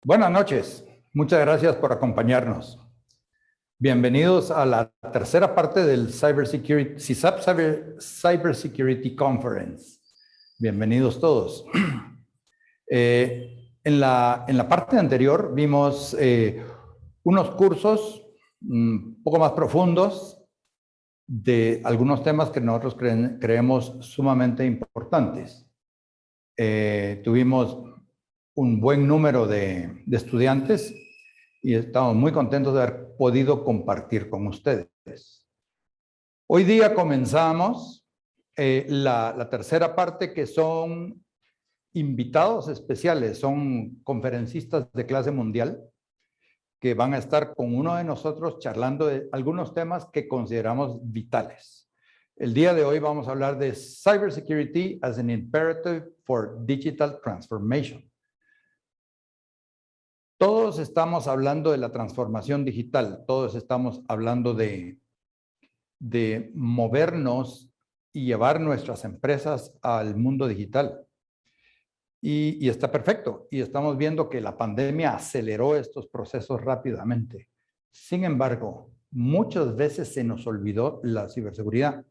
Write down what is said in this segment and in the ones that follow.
Buenas noches, muchas gracias por acompañarnos. Bienvenidos a la tercera parte del CISAP Cybersecurity Conference. Bienvenidos todos. En la parte anterior vimos unos cursos un poco más profundos de algunos temas que nosotros creemos sumamente importantes. Tuvimos un buen número de estudiantes y estamos muy contentos de haber podido compartir con ustedes. Hoy día comenzamos la tercera parte, que son invitados especiales, son conferencistas de clase mundial que van a estar con uno de nosotros charlando de algunos temas que consideramos vitales. El día de hoy vamos a hablar de Cybersecurity as an Imperative for Digital Transformation. Todos estamos hablando de la transformación digital, todos estamos hablando de movernos y llevar nuestras empresas al mundo digital. Y está perfecto, y estamos viendo que la pandemia aceleró estos procesos rápidamente. Sin embargo, muchas veces se nos olvidó la ciberseguridad.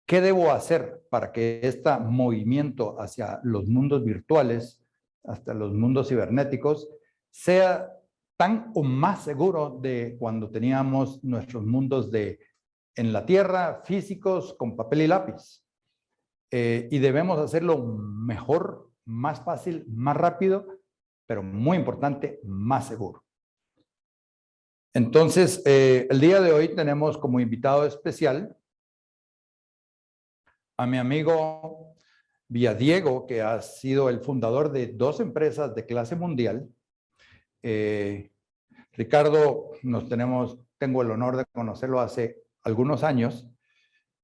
¿Qué debo hacer para que este movimiento hacia los mundos virtuales, hasta los mundos cibernéticos, sea tan o más seguro de cuando teníamos nuestros mundos en la tierra, físicos, con papel y lápiz? Y debemos hacerlo mejor, más fácil, más rápido, pero muy importante, más seguro. Entonces, el día de hoy tenemos como invitado especial a mi amigo Villadiego, que ha sido el fundador de dos empresas de clase mundial. Ricardo, tengo el honor de conocerlo hace algunos años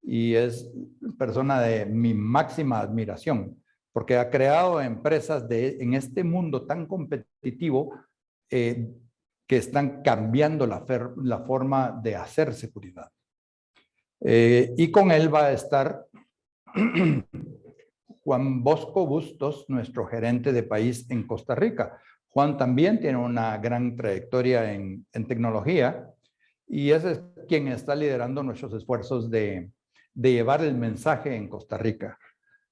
y es persona de mi máxima admiración, porque ha creado empresas en este mundo tan competitivo que están cambiando la forma de hacer seguridad. Y con él va a estar Juan Bosco Bustos, nuestro gerente de país en Costa Rica. Juan también tiene una gran trayectoria en tecnología y ese es quien está liderando nuestros esfuerzos de llevar el mensaje en Costa Rica.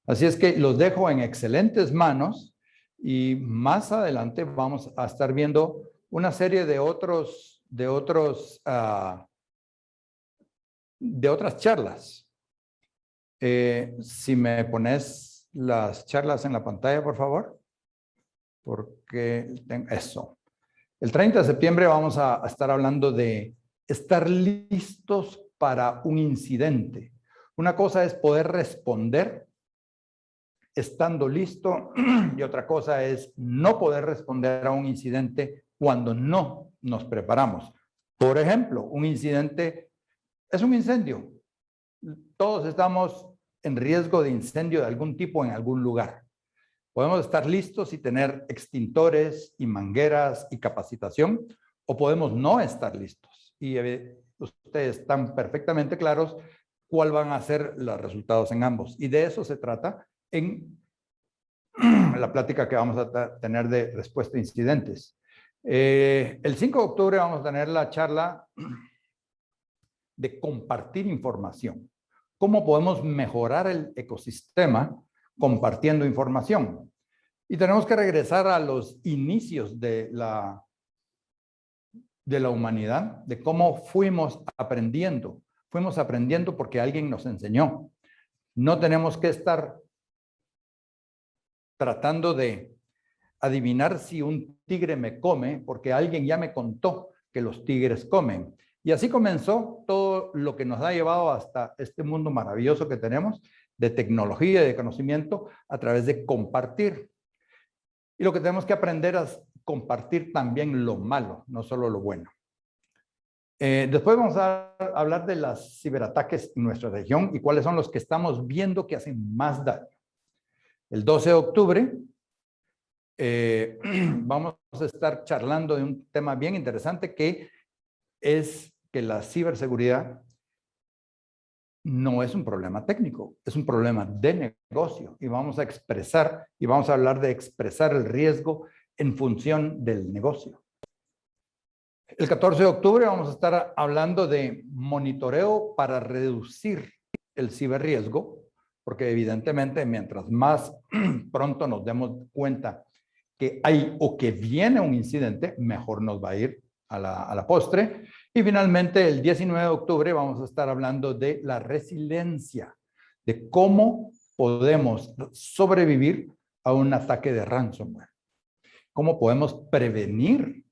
Así es que los dejo en excelentes manos y más adelante vamos a estar viendo una serie de otras charlas. Si me pones las charlas en la pantalla, por favor. Porque eso. El 30 de septiembre vamos a estar hablando de estar listos para un incidente. Una cosa es poder responder estando listo y otra cosa es no poder responder a un incidente cuando no nos preparamos. Por ejemplo, un incidente es un incendio. Todos estamos en riesgo de incendio de algún tipo en algún lugar. Podemos estar listos y tener extintores y mangueras y capacitación, o podemos no estar listos. Y ustedes están perfectamente claros cuál van a ser los resultados en ambos. Y de eso se trata en la plática que vamos a tener de respuesta a incidentes. El 5 de octubre vamos a tener la charla de compartir información. ¿Cómo podemos mejorar el ecosistema compartiendo información? Y tenemos que regresar a los inicios de la humanidad, de cómo fuimos aprendiendo. Fuimos aprendiendo porque alguien nos enseñó. No tenemos que estar tratando de adivinar si un tigre me come porque alguien ya me contó que los tigres comen. Y así comenzó todo lo que nos ha llevado hasta este mundo maravilloso que tenemos de tecnología y de conocimiento a través de compartir. Y lo que tenemos que aprender es compartir también lo malo, no solo lo bueno. Después vamos a hablar de los ciberataques en nuestra región y cuáles son los que estamos viendo que hacen más daño. El 12 de octubre vamos a estar charlando de un tema bien interesante que es que la ciberseguridad no es un problema técnico, es un problema de negocio y vamos a hablar de expresar el riesgo en función del negocio. El 14 de octubre vamos a estar hablando de monitoreo para reducir el ciberriesgo, porque evidentemente mientras más pronto nos demos cuenta que hay o que viene un incidente, mejor nos va a ir a la postre. Y finalmente, el 19 de octubre vamos a estar hablando de la resiliencia, de cómo podemos sobrevivir a un ataque de ransomware. Cómo podemos prevenir,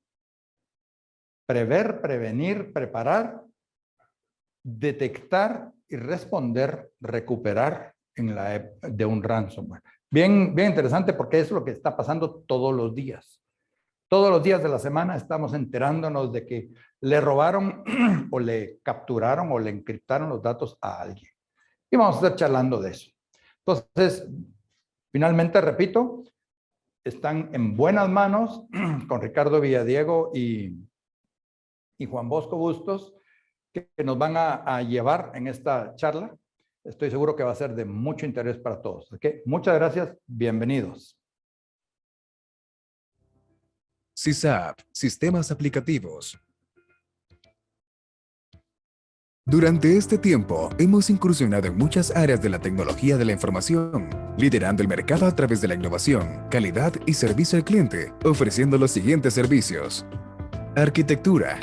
prevenir, preparar, detectar y responder, recuperar de un ransomware. Bien interesante porque es lo que está pasando todos los días. Todos los días de la semana estamos enterándonos de que le robaron o le capturaron o le encriptaron los datos a alguien. Y vamos a estar charlando de eso. Entonces, finalmente, repito, están en buenas manos con Ricardo Villadiego y Juan Bosco Bustos, que nos van a llevar en esta charla. Estoy seguro que va a ser de mucho interés para todos. ¿Okay? Muchas gracias. Bienvenidos. CISAP, Sistemas Aplicativos. Durante este tiempo, hemos incursionado en muchas áreas de la tecnología de la información, liderando el mercado a través de la innovación, calidad y servicio al cliente, ofreciendo los siguientes servicios. Arquitectura.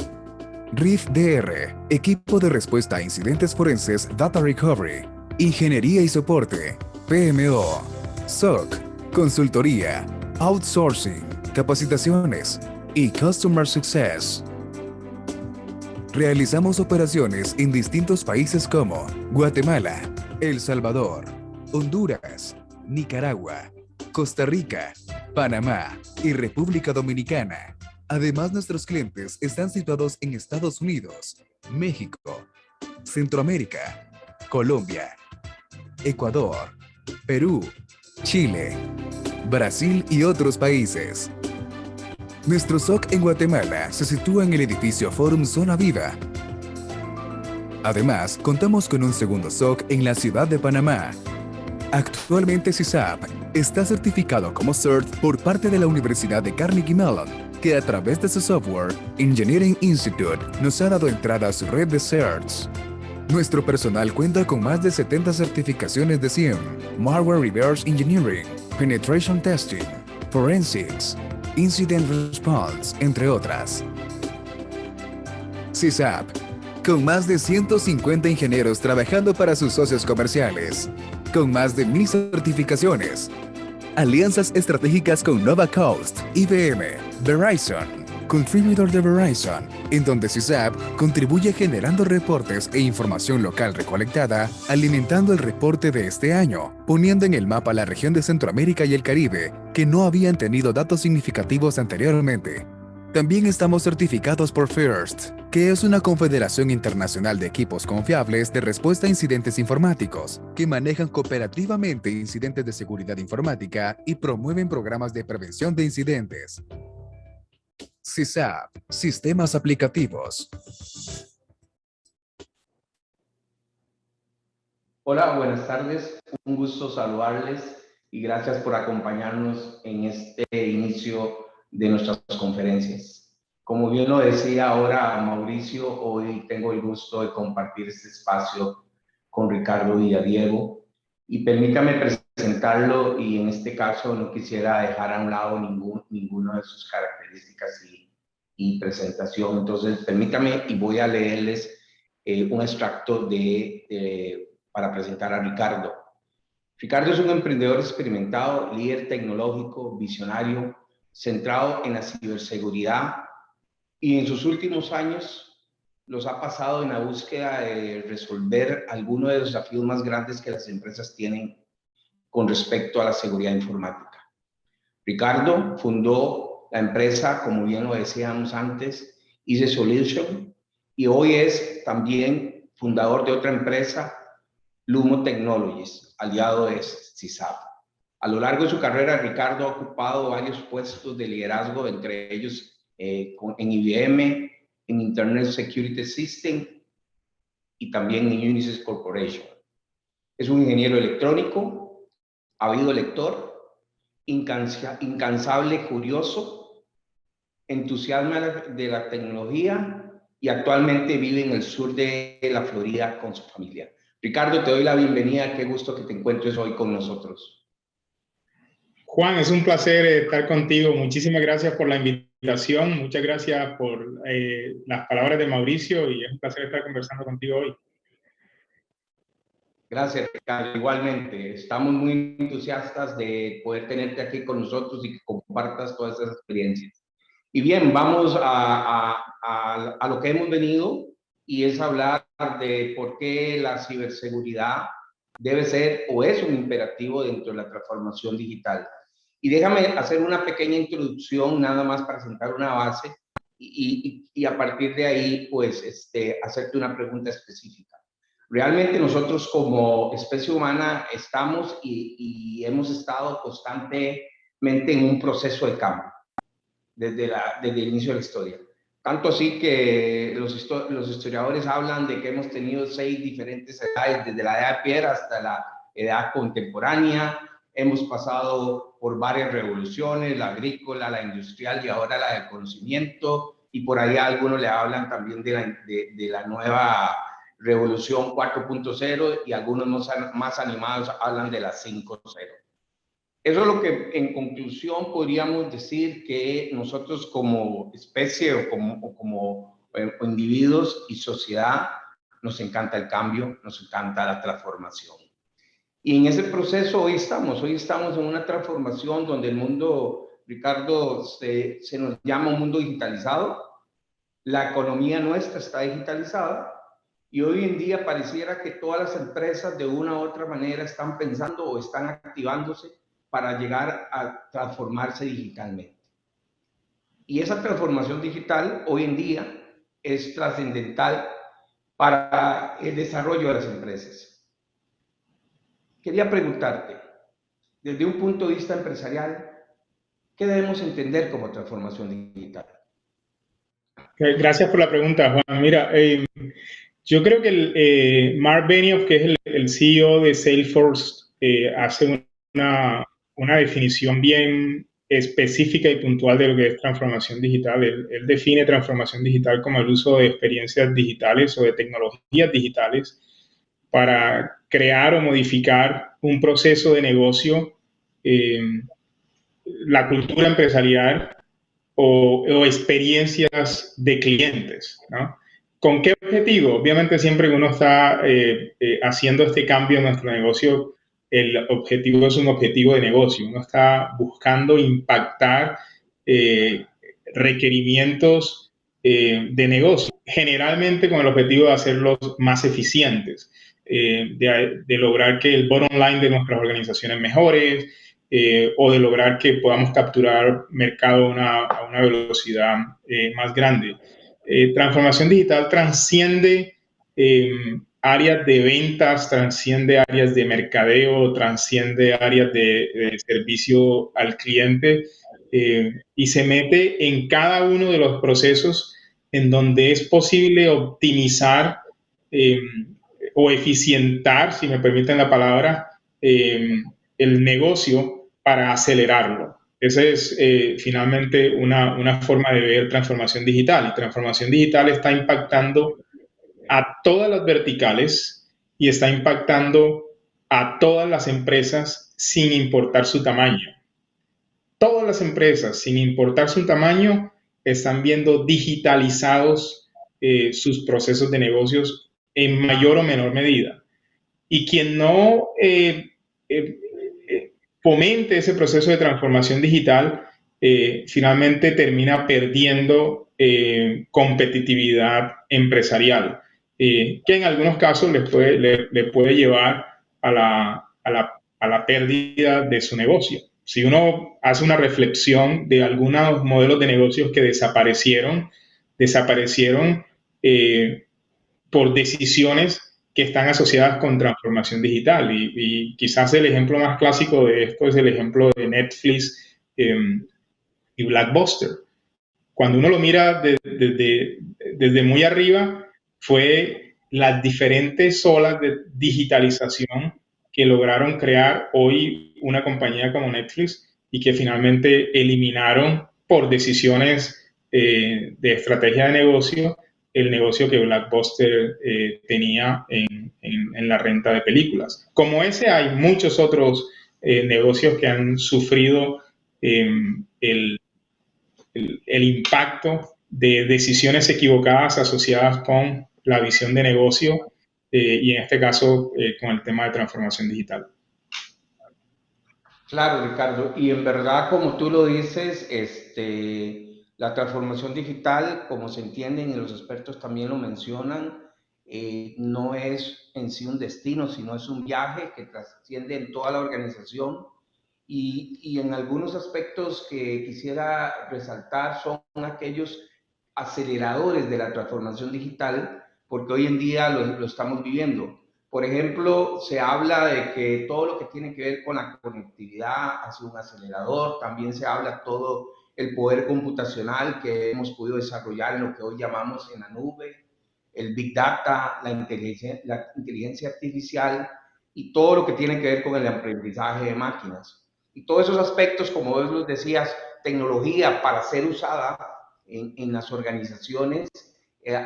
RIF-DR, Equipo de Respuesta a Incidentes Forenses Data Recovery. Ingeniería y Soporte. PMO. SOC. Consultoría. Outsourcing. Capacitaciones. Y Customer Success. Realizamos operaciones en distintos países como Guatemala, El Salvador, Honduras, Nicaragua, Costa Rica, Panamá y República Dominicana. Además, nuestros clientes están situados en Estados Unidos, México, Centroamérica, Colombia, Ecuador, Perú, Chile, Brasil y otros países. Nuestro SOC en Guatemala se sitúa en el edificio Forum Zona Viva. Además, contamos con un segundo SOC en la ciudad de Panamá. Actualmente CISAP está certificado como CERT por parte de la Universidad de Carnegie Mellon, que a través de su software, Engineering Institute, nos ha dado entrada a su red de CERTs. Nuestro personal cuenta con más de 70 certificaciones de SIEM, Malware Reverse Engineering, Penetration Testing, Forensics, Incident Response, entre otras. CISAP, con más de 150 ingenieros trabajando para sus socios comerciales, con más de 1000 certificaciones, alianzas estratégicas con Nova Coast, IBM, Verizon, contribuidor de Verizon, en donde CISAP contribuye generando reportes e información local recolectada, alimentando el reporte de este año, poniendo en el mapa la región de Centroamérica y el Caribe, que no habían tenido datos significativos anteriormente. También estamos certificados por FIRST, que es una confederación internacional de equipos confiables de respuesta a incidentes informáticos, que manejan cooperativamente incidentes de seguridad informática y promueven programas de prevención de incidentes. CISAP, Sistemas Aplicativos. Hola, buenas tardes. Un gusto saludarles y gracias por acompañarnos en este inicio de nuestras conferencias. Como bien lo decía ahora Mauricio, hoy tengo el gusto de compartir este espacio con Ricardo Villadiego y permítame presentarlo, y en este caso no quisiera dejar a un lado ninguna de sus características y presentación. Entonces permítame y voy a leerles un extracto para presentar a Ricardo. Ricardo es un emprendedor experimentado, líder tecnológico, visionario, centrado en la ciberseguridad, y en sus últimos años los ha pasado en la búsqueda de resolver algunos de los desafíos más grandes que las empresas tienen con respecto a la seguridad informática. Ricardo fundó la empresa, como bien lo decíamos antes, Easy Solution, y hoy es también fundador de otra empresa, Lumo Technologies, aliado de CISAP. A lo largo de su carrera, Ricardo ha ocupado varios puestos de liderazgo, entre ellos en IBM, en Internet Security System y también en Unisys Corporation. Es un ingeniero electrónico, ávido lector incansable, curioso, entusiasma de la tecnología y actualmente vive en el sur de la Florida con su familia. Ricardo, te doy la bienvenida. Qué gusto que te encuentres hoy con nosotros. Juan, es un placer estar contigo. Muchísimas gracias por la invitación. Muchas gracias por las palabras de Mauricio y es un placer estar conversando contigo hoy. Gracias, Ricardo. Igualmente, estamos muy entusiastas de poder tenerte aquí con nosotros y que compartas todas esas experiencias. Y bien, vamos a lo que hemos venido, y es hablar de por qué la ciberseguridad debe ser o es un imperativo dentro de la transformación digital. Y déjame hacer una pequeña introducción nada más para sentar una base y a partir de ahí, pues, hacerte una pregunta específica. Realmente nosotros como especie humana estamos y hemos estado constantemente en un proceso de cambio desde el inicio de la historia. Tanto así que los historiadores hablan de que hemos tenido 6 diferentes edades, desde la edad de piedra hasta la edad contemporánea. Hemos pasado por varias revoluciones, la agrícola, la industrial y ahora la del conocimiento. Y por ahí algunos le hablan también de la nueva revolución 4.0 y algunos más animados hablan de la 5.0. Eso es lo que en conclusión podríamos decir que nosotros como especie o como individuos y sociedad nos encanta el cambio, nos encanta la transformación. Y en ese proceso hoy estamos en una transformación donde el mundo, Ricardo, se nos llama un mundo digitalizado. La economía nuestra está digitalizada y hoy en día pareciera que todas las empresas de una u otra manera están pensando o están activándose para llegar a transformarse digitalmente. Y esa transformación digital hoy en día es trascendental para el desarrollo de las empresas. Quería preguntarte, desde un punto de vista empresarial, ¿qué debemos entender como transformación digital? Gracias por la pregunta, Juan. Mira, yo creo que Mark Benioff, que es el CEO de Salesforce, hace una definición bien específica y puntual de lo que es transformación digital. Él define transformación digital como el uso de experiencias digitales o de tecnologías digitales para crear o modificar un proceso de negocio, la cultura empresarial o experiencias de clientes, ¿no? ¿Con qué objetivo? Obviamente siempre que uno está haciendo este cambio en nuestro negocio, el objetivo es un objetivo de negocio. Uno está buscando impactar requerimientos de negocio, generalmente con el objetivo de hacerlos más eficientes, de lograr que el bottom line de nuestras organizaciones mejore, o de lograr que podamos capturar mercado a una velocidad más grande. Transformación digital trasciende áreas de ventas, trasciende áreas de mercadeo, trasciende áreas de servicio al cliente y se mete en cada uno de los procesos en donde es posible optimizar o eficientar, si me permiten la palabra, el negocio para acelerarlo. Esa es finalmente una forma de ver transformación digital. Y transformación digital está impactando a todas las verticales y está impactando a todas las empresas sin importar su tamaño. Todas las empresas, sin importar su tamaño, están viendo digitalizados sus procesos de negocios en mayor o menor medida. Y quien no fomente ese proceso de transformación digital, finalmente termina perdiendo competitividad empresarial, que en algunos casos le puede llevar a la pérdida de su negocio. Si uno hace una reflexión de algunos modelos de negocios que desaparecieron por decisiones que están asociadas con transformación digital. Y quizás el ejemplo más clásico de esto es el ejemplo de Netflix y Blockbuster. Cuando uno lo mira desde muy arriba, fue las diferentes olas de digitalización que lograron crear hoy una compañía como Netflix y que finalmente eliminaron por decisiones de estrategia de negocio el negocio que Blockbuster tenía en la renta de películas. Como ese hay muchos otros negocios que han sufrido el impacto de decisiones equivocadas asociadas con la visión de negocio y en este caso con el tema de transformación digital. Claro, Ricardo, y en verdad, como tú lo dices, la transformación digital, como se entiende y los expertos también lo mencionan, no es en sí un destino, sino es un viaje que trasciende en toda la organización y en algunos aspectos que quisiera resaltar son aquellos aceleradores de la transformación digital, porque hoy en día lo estamos viviendo. Por ejemplo, se habla de que todo lo que tiene que ver con la conectividad ha sido un acelerador, también se habla todo el poder computacional que hemos podido desarrollar en lo que hoy llamamos en la nube, el Big Data, la inteligencia artificial y todo lo que tiene que ver con el aprendizaje de máquinas. Y todos esos aspectos, como vos los decías, tecnología para ser usada en las organizaciones,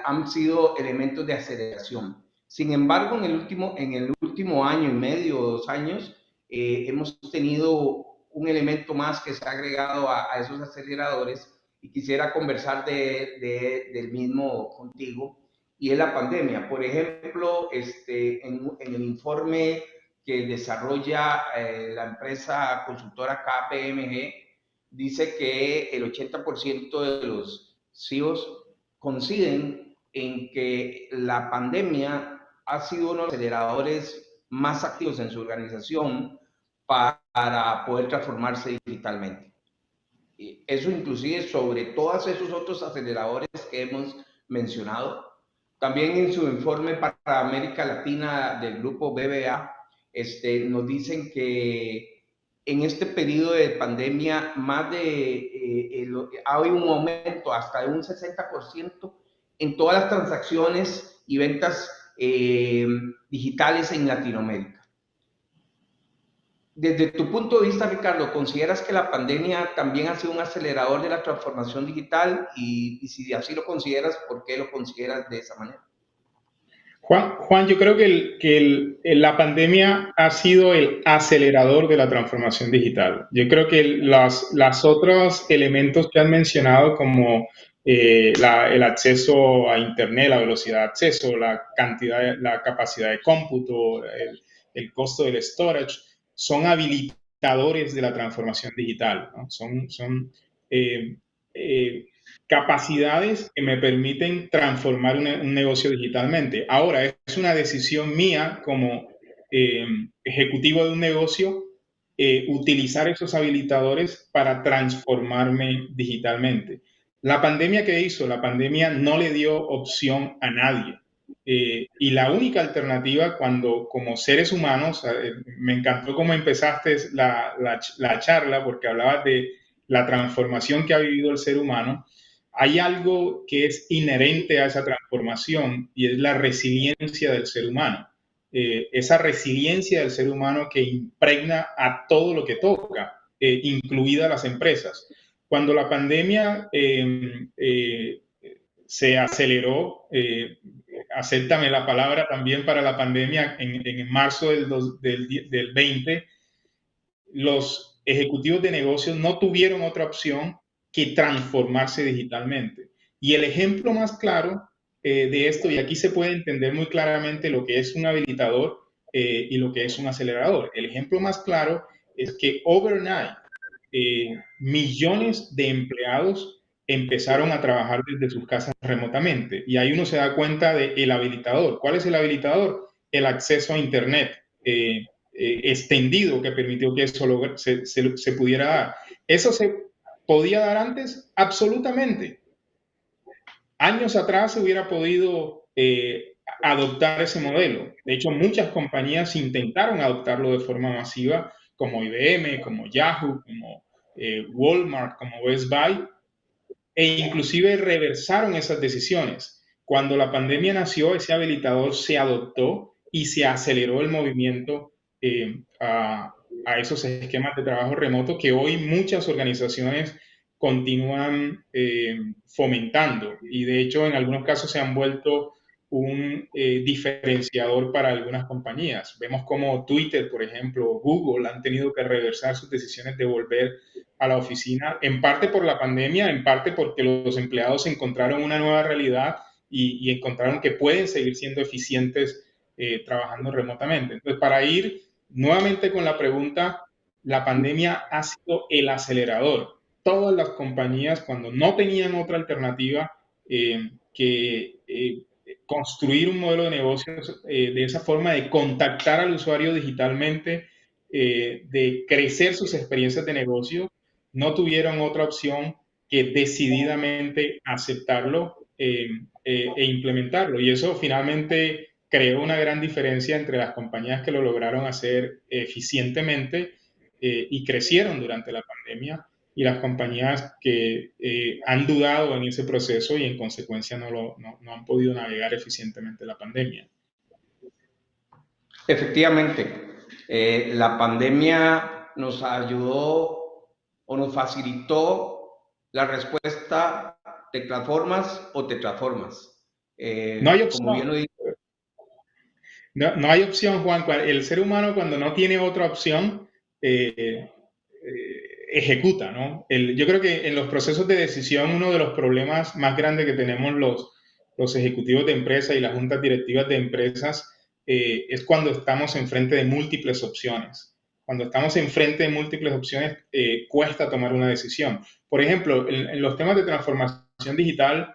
han sido elementos de aceleración. Sin embargo, en el último año y medio o 2 años, hemos tenido un elemento más que se ha agregado a esos aceleradores y quisiera conversar del mismo contigo, y es la pandemia. Por ejemplo, en el informe que desarrolla la empresa consultora KPMG, dice que el 80% de los CEOs coinciden en que la pandemia ha sido uno de los aceleradores más activos en su organización para poder transformarse digitalmente. Eso inclusive sobre todos esos otros aceleradores que hemos mencionado. También en su informe para América Latina del grupo BBA, nos dicen que en este periodo de pandemia ha habido un aumento hasta de un 60% en todas las transacciones y ventas digitales en Latinoamérica. Desde tu punto de vista, Ricardo, ¿consideras que la pandemia también ha sido un acelerador de la transformación digital? Y si así lo consideras, ¿por qué lo consideras de esa manera? Juan, yo creo que la pandemia ha sido el acelerador de la transformación digital. Yo creo que los otros elementos que han mencionado, como el acceso a Internet, la velocidad de acceso, la capacidad de cómputo, el costo del storage, son habilitadores de la transformación digital, ¿no? Son capacidades que me permiten transformar un negocio digitalmente. Ahora, es una decisión mía como ejecutivo de un negocio utilizar esos habilitadores para transformarme digitalmente. La pandemia que hizo, la pandemia no le dio opción a nadie. Y la única alternativa cuando como seres humanos, me encantó cómo empezaste la charla porque hablabas de la transformación que ha vivido el ser humano. Hay algo que es inherente a esa transformación y es la resiliencia del ser humano. Esa resiliencia del ser humano que impregna a todo lo que toca, incluidas las empresas. Cuando la pandemia se aceleró, acéptame la palabra también para la pandemia, en marzo del 20, los ejecutivos de negocios no tuvieron otra opción que transformarse digitalmente. Y el ejemplo más claro de esto, y aquí se puede entender muy claramente lo que es un habilitador y lo que es un acelerador. El ejemplo más claro es que overnight millones de empleados empezaron a trabajar desde sus casas remotamente. Y ahí uno se da cuenta del habilitador. ¿Cuál es el habilitador? El acceso a Internet extendido que permitió que eso se pudiera dar. ¿Eso se podía dar antes? Absolutamente. Años atrás se hubiera podido adoptar ese modelo. De hecho, muchas compañías intentaron adoptarlo de forma masiva, como IBM, como Yahoo, como Walmart, como Best Buy, e inclusive reversaron esas decisiones. Cuando la pandemia nació, ese habilitador se adoptó y se aceleró el movimiento a esos esquemas de trabajo remoto que hoy muchas organizaciones continúan fomentando, y de hecho en algunos casos se han vuelto un diferenciador para algunas compañías. Vemos como Twitter, por ejemplo, o Google han tenido que reversar sus decisiones de volver a la oficina, en parte por la pandemia, en parte porque los empleados encontraron una nueva realidad y encontraron que pueden seguir siendo eficientes trabajando remotamente. Entonces, para ir nuevamente con la pregunta, la pandemia ha sido el acelerador. Todas las compañías, cuando no tenían otra alternativa que construir un modelo de negocios de esa forma, de contactar al usuario digitalmente, de crecer sus experiencias de negocio, no tuvieron otra opción que decididamente aceptarlo e implementarlo. Y eso finalmente creó una gran diferencia entre las compañías que lo lograron hacer eficientemente y crecieron durante la pandemia, y las compañías que han dudado en ese proceso y en consecuencia no han podido navegar eficientemente la pandemia. Efectivamente, la pandemia nos ayudó o nos facilitó la respuesta: te transformas o te transformas. No hay opción. Como bien lo dije, No hay opción, Juan. El ser humano, cuando no tiene otra opción, ejecuta, ¿no? Yo creo que en los procesos de decisión, uno de los problemas más grandes que tenemos los ejecutivos de empresa y las juntas directivas de empresas es cuando estamos enfrente de múltiples opciones. Cuando estamos enfrente de múltiples opciones, cuesta tomar una decisión. Por ejemplo, en los temas de transformación digital,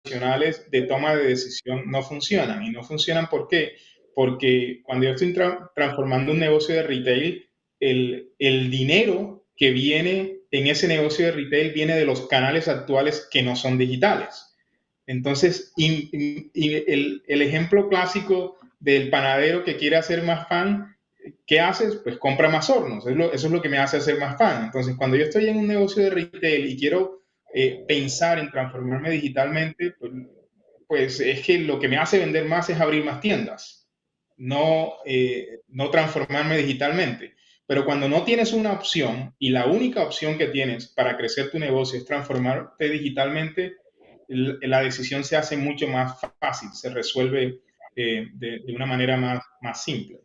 de toma de decisión no funcionan. ¿Y no funcionan por qué? Porque cuando yo estoy transformando un negocio de retail, el dinero que viene en ese negocio de retail viene de los canales actuales que no son digitales. Entonces, el ejemplo clásico del panadero que quiere hacer más pan, ¿qué haces? Pues compra más hornos. Eso es lo que me hace hacer más pan. Entonces, cuando yo estoy en un negocio de retail y quiero pensar en transformarme digitalmente, pues es que lo que me hace vender más es abrir más tiendas, no transformarme digitalmente. Pero cuando no tienes una opción y la única opción que tienes para crecer tu negocio es transformarte digitalmente, la decisión se hace mucho más fácil, se resuelve de una manera más simple.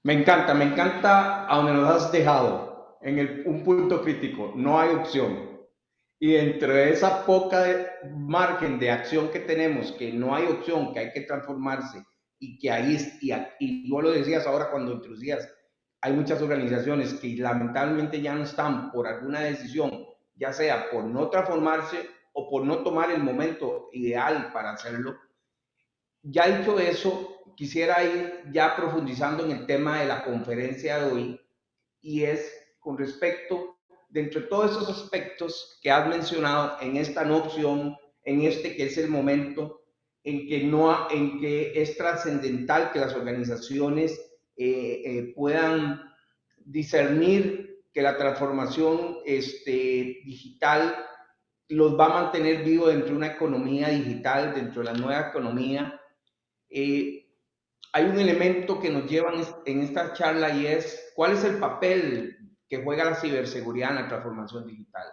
me encanta a donde nos has dejado en un punto crítico: no hay opción. Y dentro de esa poca margen de acción que tenemos, que no hay opción, que hay que transformarse, y que ahí y vos lo decías ahora cuando introducías, hay muchas organizaciones que lamentablemente ya no están por alguna decisión, ya sea por no transformarse o por no tomar el momento ideal para hacerlo. Ya dicho eso, quisiera ir ya profundizando en el tema de la conferencia de hoy, y es con respecto, dentro de todos esos aspectos que has mencionado, en esta no opción, en este que es el momento en que es trascendental que las organizaciones puedan discernir que la transformación digital los va a mantener vivos dentro de una economía digital, dentro de la nueva economía. Hay un elemento que nos lleva en esta charla, y es: ¿cuál es el papel que juega la ciberseguridad en la transformación digital?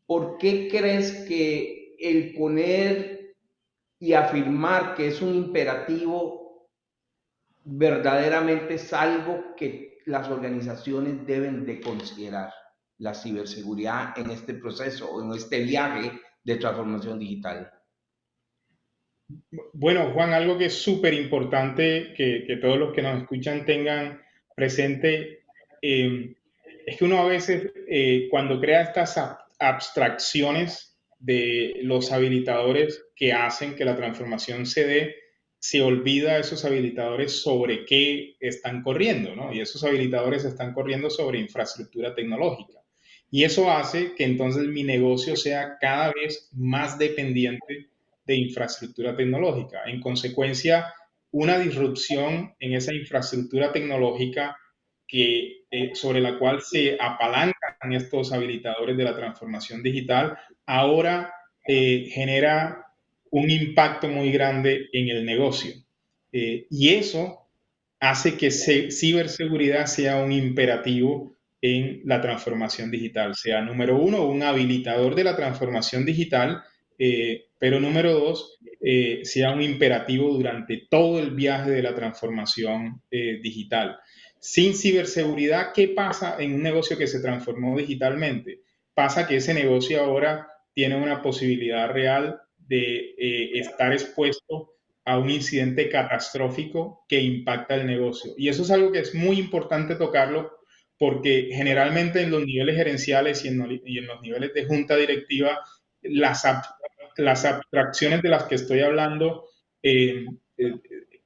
¿Por qué crees que el poner y afirmar que es un imperativo verdaderamente es algo que las organizaciones deben de considerar, la ciberseguridad, en este proceso o en este viaje de transformación digital? Bueno, Juan, algo que es súper importante que todos los que nos escuchan tengan presente es que uno a veces cuando crea estas abstracciones de los habilitadores que hacen que la transformación se dé, se olvida de esos habilitadores sobre qué están corriendo, ¿no? Y esos habilitadores están corriendo sobre infraestructura tecnológica. Y eso hace que entonces mi negocio sea cada vez más dependiente de infraestructura tecnológica. En consecuencia, una disrupción en esa infraestructura tecnológica sobre la cual se apalancan estos habilitadores de la transformación digital, ahora genera un impacto muy grande en el negocio. Y eso hace que ciberseguridad sea un imperativo en la transformación digital, sea número uno, un habilitador de la transformación digital, pero número dos, sea un imperativo durante todo el viaje de la transformación digital. Sin ciberseguridad, ¿qué pasa en un negocio que se transformó digitalmente? Pasa que ese negocio ahora tiene una posibilidad real de estar expuesto a un incidente catastrófico que impacta el negocio. Y eso es algo que es muy importante tocarlo porque generalmente en los niveles gerenciales y en los niveles de junta directiva, las abstracciones de las que estoy hablando eh, eh,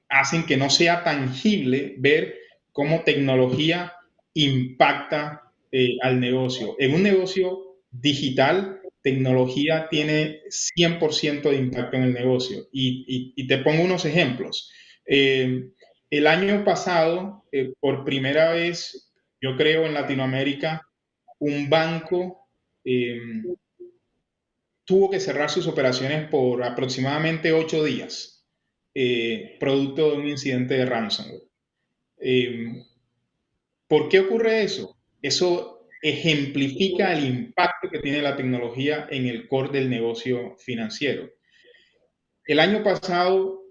hacen que no sea tangible ver cómo tecnología impacta al negocio. En un negocio digital, tecnología tiene 100% de impacto en el negocio. Y te pongo unos ejemplos. El año pasado, por primera vez, yo creo en Latinoamérica, un banco tuvo que cerrar sus operaciones por aproximadamente 8 días, producto de un incidente de ransomware. ¿Por qué ocurre eso? Eso ejemplifica el impacto que tiene la tecnología en el core del negocio financiero. El año pasado,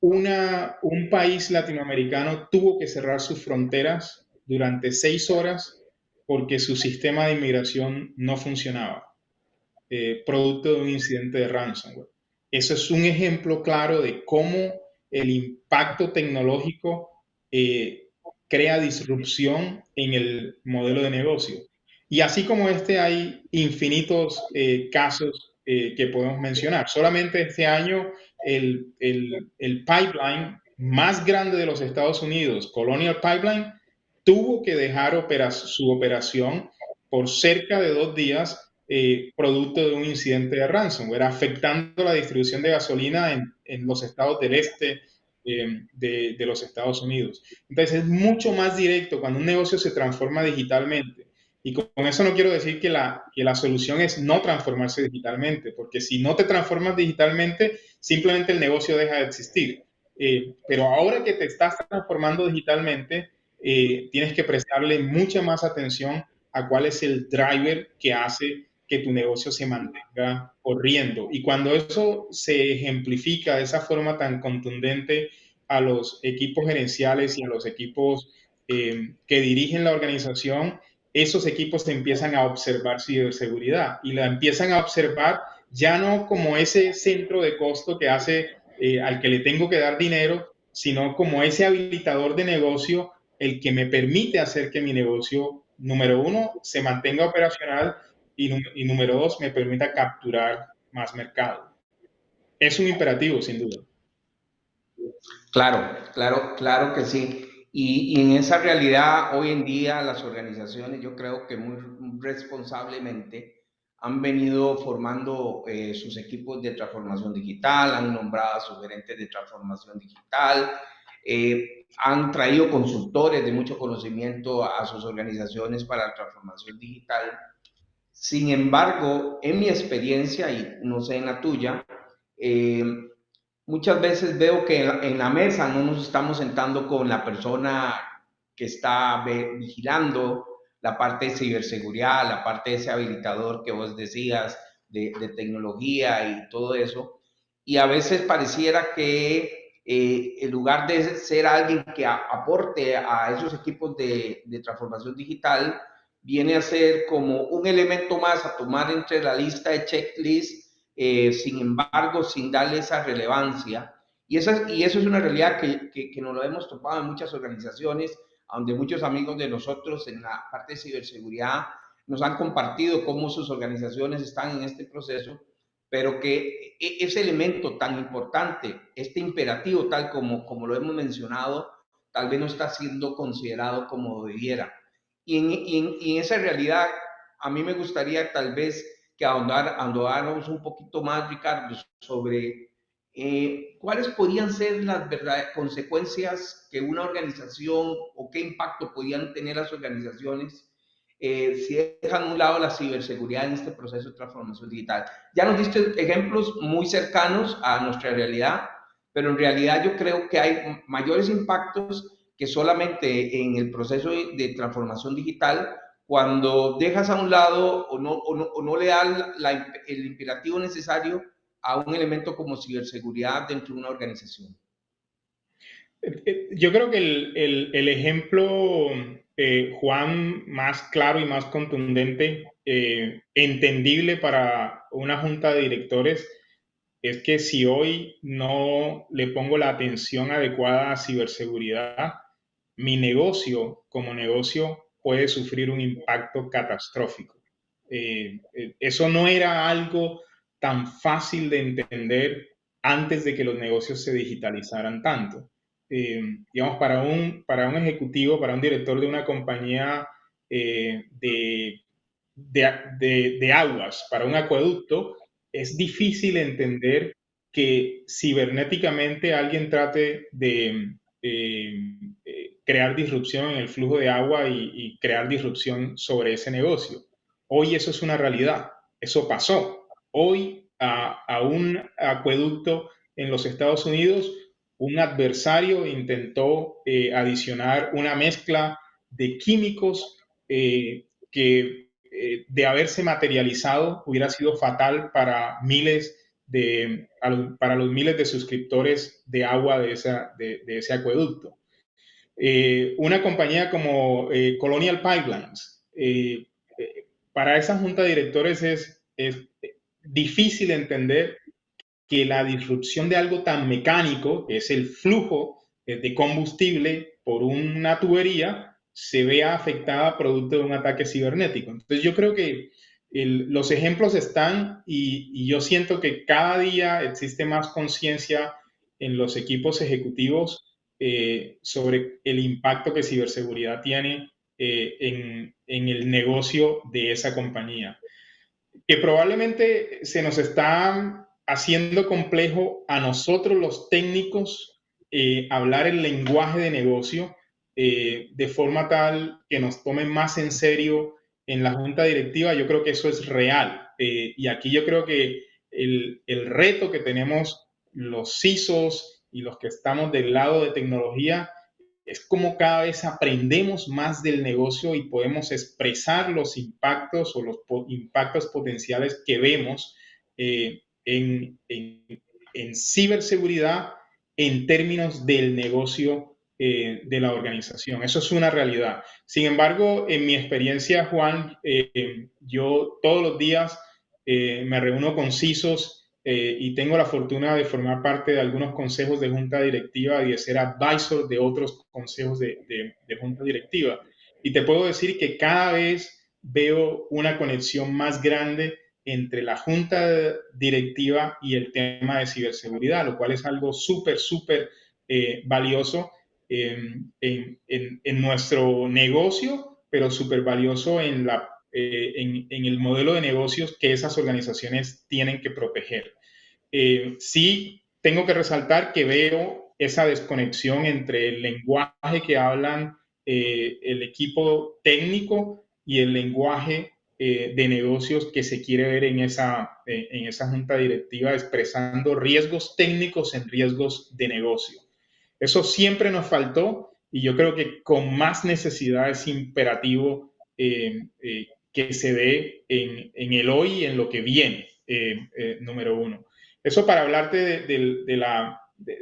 un país latinoamericano tuvo que cerrar sus fronteras durante 6 horas porque su sistema de inmigración no funcionaba, producto de un incidente de ransomware. Eso es un ejemplo claro de cómo el impacto tecnológico crea disrupción en el modelo de negocio. Y así como este, hay infinitos casos que podemos mencionar. Solamente este año el pipeline más grande de los Estados Unidos, Colonial Pipeline, tuvo que dejar su operación por cerca de 2 días producto de un incidente de ransomware, afectando la distribución de gasolina en los estados del este de los Estados Unidos. Entonces es mucho más directo cuando un negocio se transforma digitalmente. Y con eso no quiero decir que la solución es no transformarse digitalmente, porque si no te transformas digitalmente, simplemente el negocio deja de existir. Pero ahora que te estás transformando digitalmente, tienes que prestarle mucha más atención a cuál es el driver que hace que tu negocio se mantenga corriendo. Y cuando eso se ejemplifica de esa forma tan contundente a los equipos gerenciales y a los equipos que dirigen la organización, esos equipos empiezan a observar ciberseguridad y la empiezan a observar ya no como ese centro de costo que hace al que le tengo que dar dinero, sino como ese habilitador de negocio, el que me permite hacer que mi negocio, número uno, se mantenga operacional y número dos, me permita capturar más mercado. Es un imperativo, sin duda. Claro que sí. Y en esa realidad, hoy en día, las organizaciones, yo creo que muy responsablemente han venido formando sus equipos de transformación digital, han nombrado a sus gerentes de transformación digital, han traído consultores de mucho conocimiento a sus organizaciones para la transformación digital. Sin embargo, en mi experiencia, y no sé en la tuya, muchas veces veo que en la mesa no nos estamos sentando con la persona que está vigilando la parte de ciberseguridad, la parte de ese habilitador que vos decías, de tecnología y todo eso. Y a veces pareciera que en lugar de ser alguien que aporte a esos equipos de transformación digital, viene a ser como un elemento más a tomar entre la lista de checklist, sin embargo, sin darle esa relevancia. Y eso es una realidad que nos lo hemos topado en muchas organizaciones, donde muchos amigos de nosotros en la parte de ciberseguridad nos han compartido cómo sus organizaciones están en este proceso, pero que ese elemento tan importante, este imperativo tal como lo hemos mencionado, tal vez no está siendo considerado como debiera. Y en esa realidad, a mí me gustaría tal vez que ahondáramos un poquito más, Ricardo, sobre cuáles podrían ser las consecuencias que una organización o qué impacto podrían tener las organizaciones si dejan a un lado la ciberseguridad en este proceso de transformación digital. Ya nos diste ejemplos muy cercanos a nuestra realidad, pero en realidad yo creo que hay mayores impactos que solamente en el proceso de transformación digital, cuando dejas a un lado o no le das el imperativo necesario a un elemento como ciberseguridad dentro de una organización. Yo creo que el ejemplo, Juan, más claro y más contundente, entendible para una junta de directores, es que si hoy no le pongo la atención adecuada a ciberseguridad, mi negocio como negocio puede sufrir un impacto catastrófico. Eso no era algo tan fácil de entender antes de que los negocios se digitalizaran tanto. Digamos, para un ejecutivo, para un director de una compañía de aguas, para un acueducto, es difícil entender que cibernéticamente alguien trate de crear disrupción en el flujo de agua y crear disrupción sobre ese negocio. Hoy eso es una realidad, eso pasó. Hoy a un acueducto en los Estados Unidos, un adversario intentó adicionar una mezcla de químicos que de haberse materializado hubiera sido fatal para para los miles de suscriptores de agua de ese acueducto. Una compañía como Colonial Pipelines, para esa junta de directores es difícil entender que la disrupción de algo tan mecánico, que es el flujo de combustible por una tubería, se vea afectada producto de un ataque cibernético. Entonces yo creo que los ejemplos están y yo siento que cada día existe más conciencia en los equipos ejecutivos sobre el impacto que ciberseguridad tiene en el negocio de esa compañía. Que probablemente se nos está haciendo complejo a nosotros los técnicos hablar el lenguaje de negocio de forma tal que nos tomen más en serio en la junta directiva. Yo creo que eso es real. Y aquí yo creo que el reto que tenemos los CISOs y los que estamos del lado de tecnología es como cada vez aprendemos más del negocio y podemos expresar los impactos o los impactos potenciales que vemos en ciberseguridad en términos del negocio de la organización. Eso es una realidad. Sin embargo, en mi experiencia, Juan, yo todos los días me reúno con CISOs y tengo la fortuna de formar parte de algunos consejos de junta directiva y de ser advisor de otros consejos de junta directiva. Y te puedo decir que cada vez veo una conexión más grande entre la junta directiva y el tema de ciberseguridad, lo cual es algo súper valioso en nuestro negocio, pero súper valioso en el modelo de negocios que esas organizaciones tienen que proteger. Sí, tengo que resaltar que veo esa desconexión entre el lenguaje que hablan el equipo técnico y el lenguaje de negocios que se quiere ver en esa junta directiva, expresando riesgos técnicos en riesgos de negocio. Eso siempre nos faltó y yo creo que con más necesidad es imperativo que se dé en el hoy y en lo que viene, número uno. Eso para hablarte de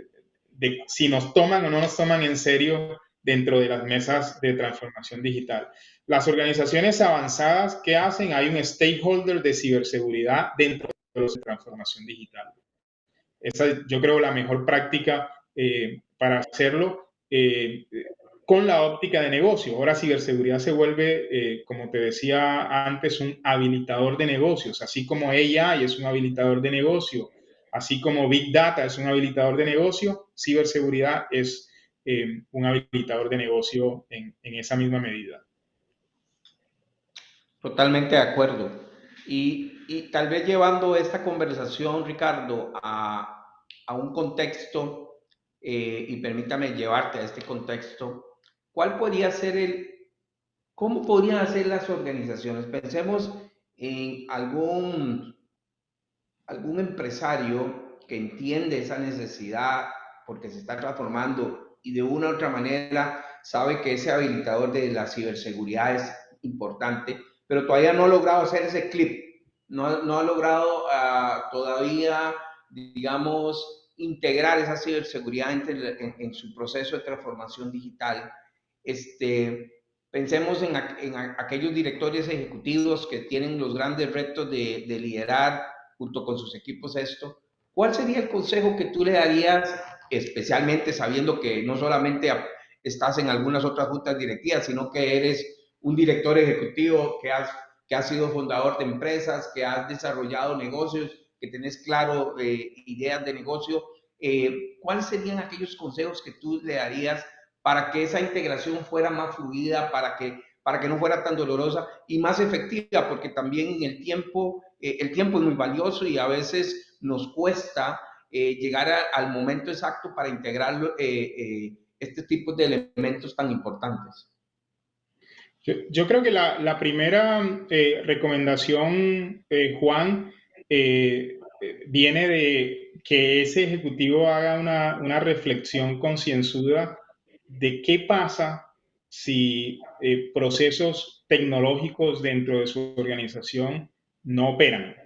si nos toman o no nos toman en serio dentro de las mesas de transformación digital. Las organizaciones avanzadas, ¿qué hacen? Hay un stakeholder de ciberseguridad dentro de los de transformación digital. Esa es, yo creo, la mejor práctica para hacerlo con la óptica de negocio. Ahora ciberseguridad se vuelve, como te decía antes, un habilitador de negocios, así como AI es un habilitador de negocio, así como Big Data es un habilitador de negocio, ciberseguridad es un habilitador de negocio en esa misma medida. Totalmente de acuerdo. Y tal vez llevando esta conversación, Ricardo, a un contexto, y permítame llevarte a este contexto, ¿cuál podría ser cómo podrían hacer las organizaciones? Pensemos en algún empresario que entiende esa necesidad porque se está transformando y de una u otra manera sabe que ese habilitador de la ciberseguridad es importante, pero todavía no ha logrado hacer ese clip, no ha logrado todavía, digamos, integrar esa ciberseguridad en su proceso de transformación digital. Pensemos en aquellos directores ejecutivos que tienen los grandes retos de liderar junto con sus equipos esto. ¿Cuál sería el consejo que tú le darías, especialmente sabiendo que no solamente estás en algunas otras juntas directivas, sino que eres un director ejecutivo que has sido fundador de empresas, que has desarrollado negocios, que tenés claro ideas de negocio? ¿Cuáles serían aquellos consejos que tú le darías para que esa integración fuera más fluida, para que no fuera tan dolorosa y más efectiva? Porque también el tiempo es muy valioso y a veces nos cuesta llegar al momento exacto para integrar este tipo de elementos tan importantes. Yo creo que la primera recomendación, Juan, viene de que ese ejecutivo haga una reflexión concienzuda de qué pasa si procesos tecnológicos dentro de su organización no operan.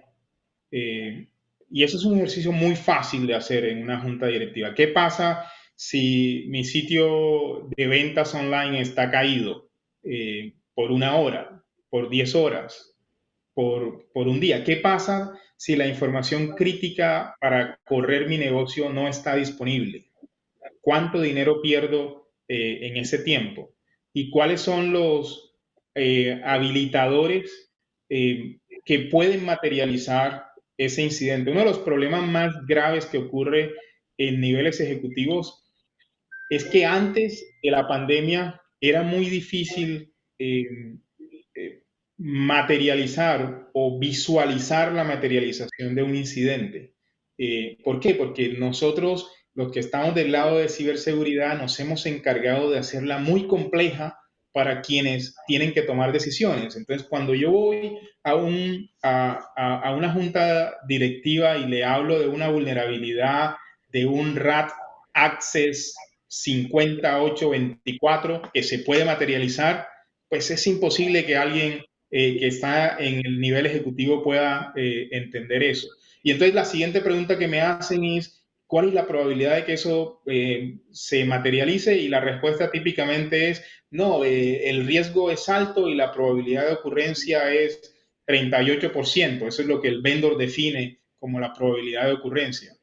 Y eso es un ejercicio muy fácil de hacer en una junta directiva. ¿Qué pasa si mi sitio de ventas online está caído por 1 hora, por 10 horas, por un día? ¿Qué pasa si la información crítica para correr mi negocio no está disponible? ¿Cuánto dinero pierdo en ese tiempo? ¿Y cuáles son los habilitadores que pueden materializar ese incidente? Uno de los problemas más graves que ocurre en niveles ejecutivos es que antes de la pandemia era muy difícil materializar o visualizar la materialización de un incidente. ¿Por qué? Porque nosotros, los que estamos del lado de ciberseguridad, nos hemos encargado de hacerla muy compleja para quienes tienen que tomar decisiones. Entonces, cuando yo voy a una junta directiva y le hablo de una vulnerabilidad de un RAT Access 5824 que se puede materializar, pues es imposible que alguien que está en el nivel ejecutivo pueda entender eso. Y entonces la siguiente pregunta que me hacen es, ¿cuál es la probabilidad de que eso se materialice? Y la respuesta típicamente es, no, el riesgo es alto y la probabilidad de ocurrencia es 38%. Eso es lo que el vendor define como la probabilidad de ocurrencia.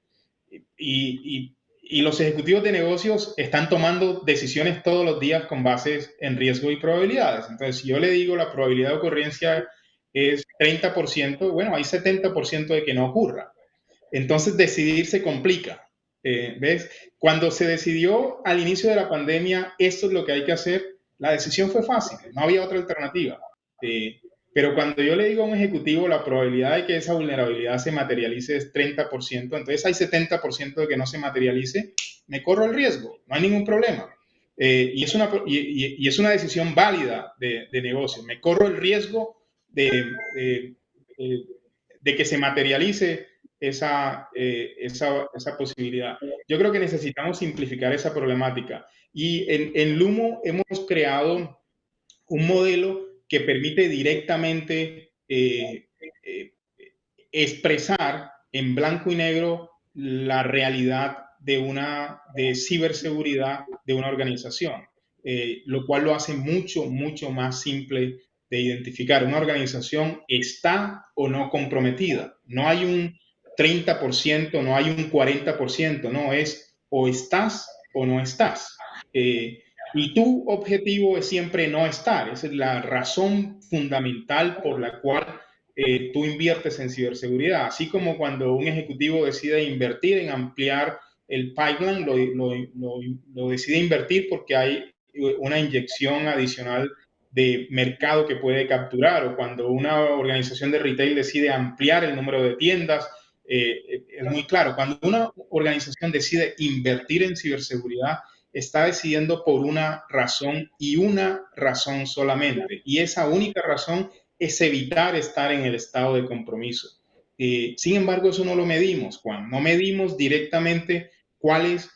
Y los ejecutivos de negocios están tomando decisiones todos los días con bases en riesgo y probabilidades. Entonces, si yo le digo la probabilidad de ocurrencia es 30%, bueno, hay 70% de que no ocurra. Entonces, decidir se complica. ¿Ves? Cuando se decidió al inicio de la pandemia, esto es lo que hay que hacer, la decisión fue fácil, no había otra alternativa. Pero cuando yo le digo a un ejecutivo la probabilidad de que esa vulnerabilidad se materialice es 30%, entonces hay 70% de que no se materialice, me corro el riesgo, no hay ningún problema. Y es una decisión válida de negocio. Me corro el riesgo de que se materialice esa posibilidad. Yo creo que necesitamos simplificar esa problemática. Y en Lumo hemos creado un modelo que permite directamente expresar en blanco y negro la realidad de ciberseguridad de una organización, lo cual lo hace mucho, mucho más simple de identificar. Una organización está o no comprometida. No hay un 30%, no hay un 40%, no, es o estás o no estás. Y tu objetivo es siempre no estar. Esa es la razón fundamental por la cual tú inviertes en ciberseguridad. Así como cuando un ejecutivo decide invertir en ampliar el pipeline, lo decide invertir porque hay una inyección adicional de mercado que puede capturar, o cuando una organización de retail decide ampliar el número de tiendas, es muy claro. Cuando una organización decide invertir en ciberseguridad, está decidiendo por una razón y una razón solamente. Y esa única razón es evitar estar en el estado de compromiso. Sin embargo, eso no lo medimos, Juan. No medimos directamente cuál es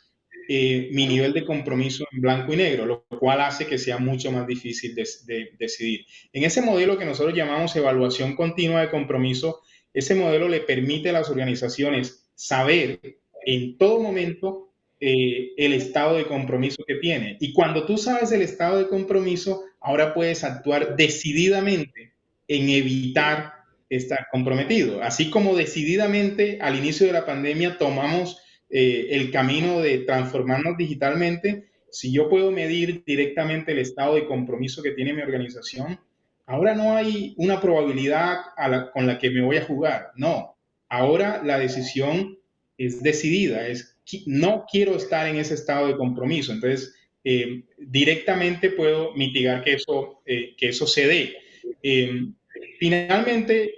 mi nivel de compromiso en blanco y negro, lo cual hace que sea mucho más difícil de decidir. En ese modelo que nosotros llamamos evaluación continua de compromiso, ese modelo le permite a las organizaciones saber en todo momento el estado de compromiso que tiene. Y cuando tú sabes el estado de compromiso, ahora puedes actuar decididamente en evitar estar comprometido. Así como decididamente al inicio de la pandemia tomamos el camino de transformarnos digitalmente, si yo puedo medir directamente el estado de compromiso que tiene mi organización, ahora no hay una probabilidad con la que me voy a jugar. No, ahora la decisión es decidida, no quiero estar en ese estado de compromiso. Entonces, directamente puedo mitigar que eso se dé. Finalmente,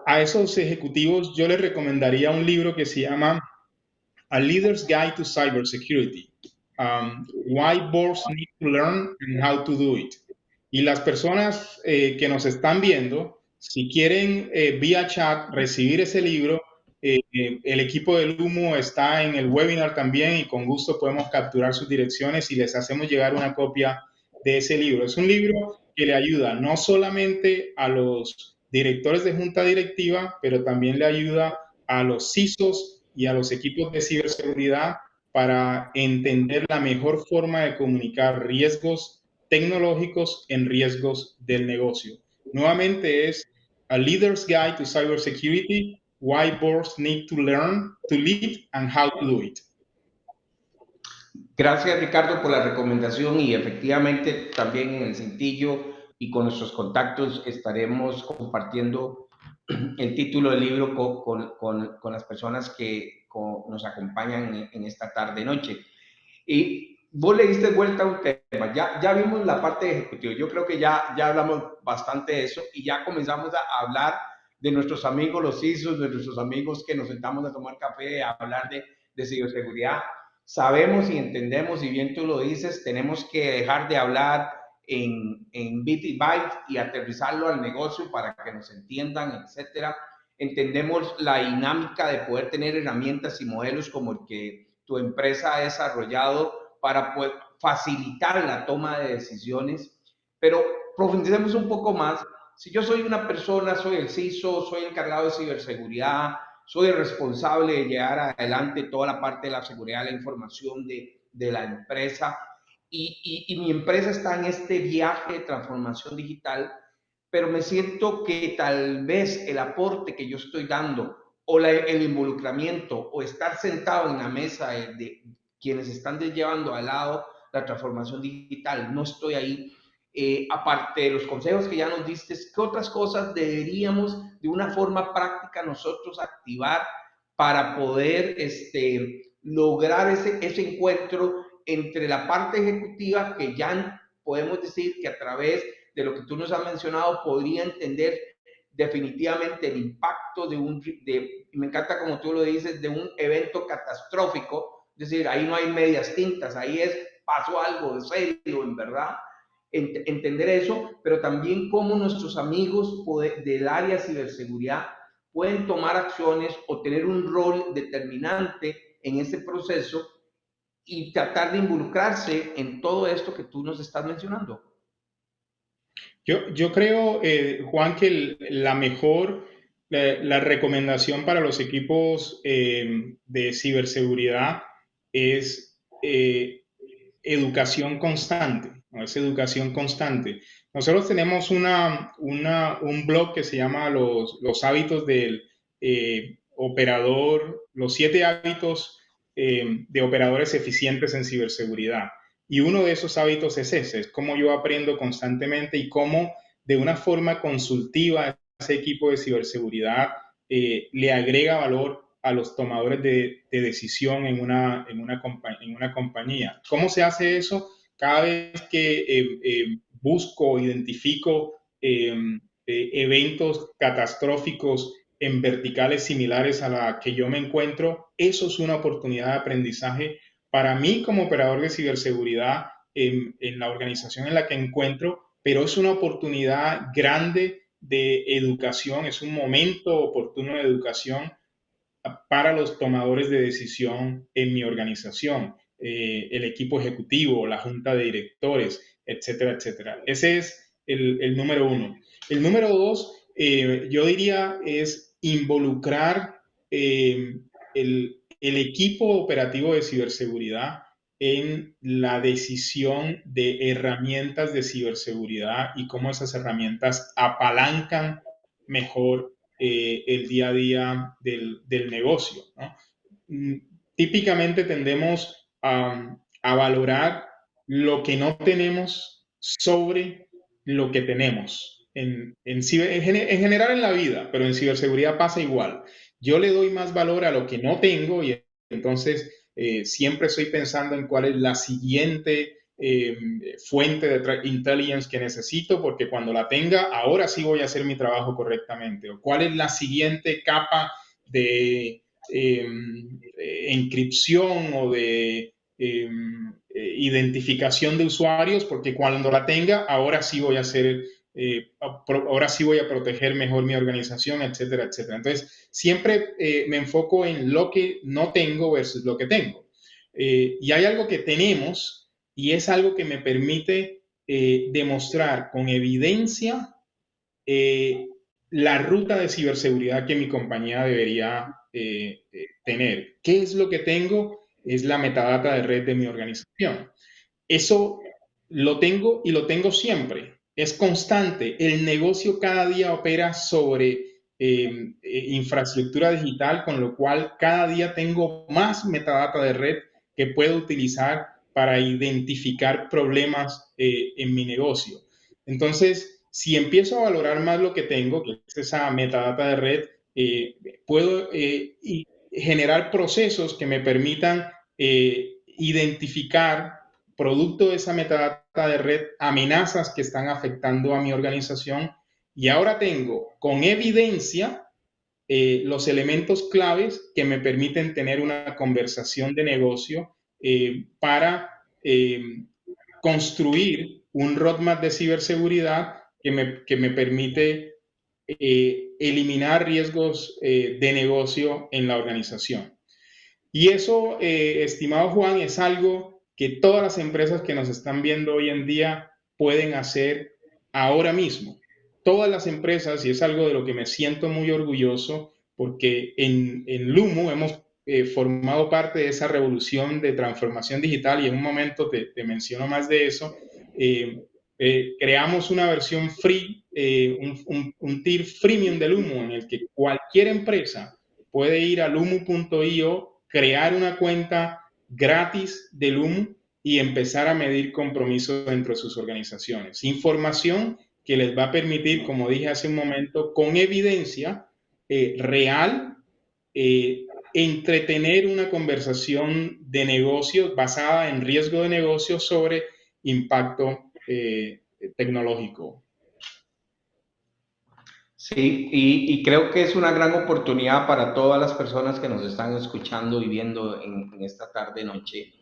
a esos ejecutivos yo les recomendaría un libro que se llama A Leader's Guide to Cybersecurity. Why Boards Need to Learn and How to Do It. Y las personas que nos están viendo, si quieren vía chat recibir ese libro, el equipo del Humo está en el webinar también y con gusto podemos capturar sus direcciones y les hacemos llegar una copia de ese libro. Es un libro que le ayuda no solamente a los directores de junta directiva, pero también le ayuda a los CISOs y a los equipos de ciberseguridad para entender la mejor forma de comunicar riesgos tecnológicos en riesgos del negocio. Nuevamente es A Leader's Guide to Cybersecurity, Why Boards Need to Learn to Lead and How to Do It. Gracias, Ricardo, por la recomendación y efectivamente también en el cintillo y con nuestros contactos estaremos compartiendo el título del libro con las personas que nos acompañan en esta tarde-noche. Y vos le diste vuelta a un tema, ya vimos la parte ejecutiva, yo creo que ya hablamos bastante de eso y ya comenzamos a hablar de nuestros amigos los CISOs, de nuestros amigos que nos sentamos a tomar café, a hablar de ciberseguridad. Sabemos y entendemos, y bien tú lo dices, tenemos que dejar de hablar en bit y byte y aterrizarlo al negocio para que nos entiendan, etcétera. Entendemos la dinámica de poder tener herramientas y modelos como el que tu empresa ha desarrollado para poder facilitar la toma de decisiones, pero profundicemos un poco más. Si yo soy una persona, soy el CISO, soy el encargado de ciberseguridad, soy el responsable de llevar adelante toda la parte de la seguridad de la información de la empresa y mi empresa está en este viaje de transformación digital, pero me siento que tal vez el aporte que yo estoy dando o el involucramiento o estar sentado en la mesa de quienes están llevando al lado la transformación digital, no estoy ahí. Aparte de los consejos que ya nos diste, ¿qué otras cosas deberíamos de una forma práctica nosotros activar para poder lograr ese encuentro entre la parte ejecutiva que ya podemos decir que a través de lo que tú nos has mencionado podría entender definitivamente el impacto me encanta como tú lo dices, de un evento catastrófico, es decir, ahí no hay medias tintas, ahí pasó algo de serio, en verdad, entender eso, pero también cómo nuestros amigos del área de ciberseguridad pueden tomar acciones o tener un rol determinante en ese proceso y tratar de involucrarse en todo esto que tú nos estás mencionando. Yo creo, Juan, que la recomendación para los equipos de ciberseguridad es educación constante, ¿no? Es educación constante. Nosotros tenemos un blog que se llama los hábitos del operador, los 7 hábitos de operadores eficientes en ciberseguridad. Y uno de esos hábitos es ese, es cómo yo aprendo constantemente y cómo de una forma consultiva ese equipo de ciberseguridad le agrega valor a los tomadores de decisión en una compañía. ¿Cómo se hace eso? Cada vez que busco o identifico eventos catastróficos en verticales similares a la que yo me encuentro, eso es una oportunidad de aprendizaje para mí como operador de ciberseguridad en la organización en la que encuentro, pero es una oportunidad grande de educación, es un momento oportuno de educación para los tomadores de decisión en mi organización. el equipo ejecutivo, la junta de directores, etcétera, etcétera. Ese es el número uno. El número dos, yo diría, es involucrar el equipo operativo de ciberseguridad en la decisión de herramientas de ciberseguridad y cómo esas herramientas apalancan mejor el día a día del negocio, ¿no? Típicamente tendemos a valorar lo que no tenemos sobre lo que tenemos. En general en la vida, pero en ciberseguridad pasa igual. Yo le doy más valor a lo que no tengo y entonces siempre estoy pensando en cuál es la siguiente fuente de intelligence que necesito, porque cuando la tenga, ahora sí voy a hacer mi trabajo correctamente. O cuál es la siguiente capa de encripción o de identificación de usuarios, porque cuando la tenga, ahora sí voy a hacer, ahora sí voy a proteger mejor mi organización, etcétera, etcétera. Entonces, siempre me enfoco en lo que no tengo versus lo que tengo. Y hay algo que tenemos y es algo que me permite demostrar con evidencia la ruta de ciberseguridad que mi compañía debería tener. ¿Qué es lo que tengo? Es la metadata de red de mi organización. Eso lo tengo y lo tengo siempre. Es constante. El negocio cada día opera sobre infraestructura digital, con lo cual cada día tengo más metadata de red que puedo utilizar para identificar problemas en mi negocio. Entonces, si empiezo a valorar más lo que tengo, que es esa metadata de red, puedo generar procesos que me permitan identificar, producto de esa metadata de red, amenazas que están afectando a mi organización. Y ahora tengo con evidencia los elementos claves que me permiten tener una conversación de negocio para construir un roadmap de ciberseguridad que me permite eliminar riesgos de negocio en la organización. Y eso, estimado Juan, es algo que todas las empresas que nos están viendo hoy en día pueden hacer ahora mismo. Todas las empresas, y es algo de lo que me siento muy orgulloso, porque en Lumu hemos formado parte de esa revolución de transformación digital, y en un momento te menciono más de eso. Creamos una versión free, un tier freemium de Lumu, en el que cualquier empresa puede ir a lumu.io, crear una cuenta gratis de Lumu y empezar a medir compromisos dentro de sus organizaciones. Información que les va a permitir, como dije hace un momento, con evidencia real, entretener una conversación de negocios basada en riesgo de negocio sobre impacto tecnológico. Sí, y creo que es una gran oportunidad para todas las personas que nos están escuchando y viendo en esta tarde-noche,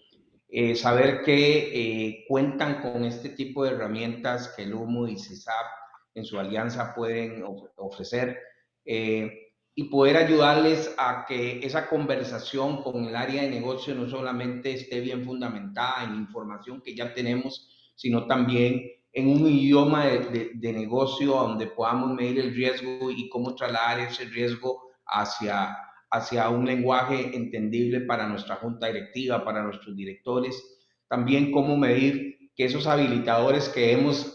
saber que cuentan con este tipo de herramientas que Lumu y CISAP en su alianza pueden ofrecer y poder ayudarles a que esa conversación con el área de negocio no solamente esté bien fundamentada en información que ya tenemos, sino también en un idioma de negocio donde podamos medir el riesgo y cómo trasladar ese riesgo hacia un lenguaje entendible para nuestra junta directiva, para nuestros directores. También cómo medir que esos habilitadores que hemos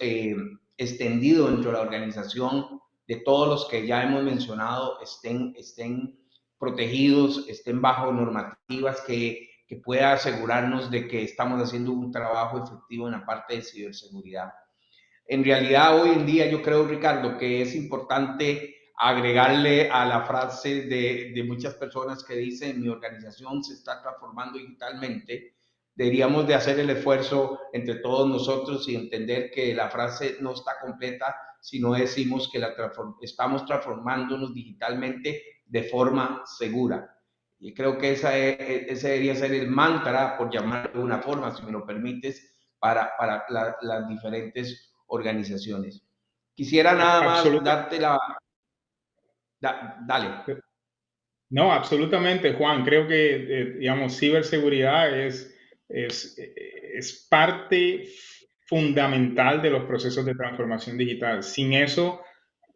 extendido dentro de la organización, de todos los que ya hemos mencionado, estén protegidos, estén bajo normativas que pueda asegurarnos de que estamos haciendo un trabajo efectivo en la parte de ciberseguridad. En realidad, hoy en día yo creo, Ricardo, que es importante agregarle a la frase de muchas personas que dicen mi organización se está transformando digitalmente. Deberíamos de hacer el esfuerzo entre todos nosotros y entender que la frase no está completa si no decimos que estamos transformándonos digitalmente de forma segura. Y creo que ese debería ser el mantra, por llamarlo de una forma, si me lo permites, para las diferentes organizaciones. Quisiera nada más darte dale. No, absolutamente, Juan. Creo que, digamos, ciberseguridad es es parte fundamental de los procesos de transformación digital. Sin eso,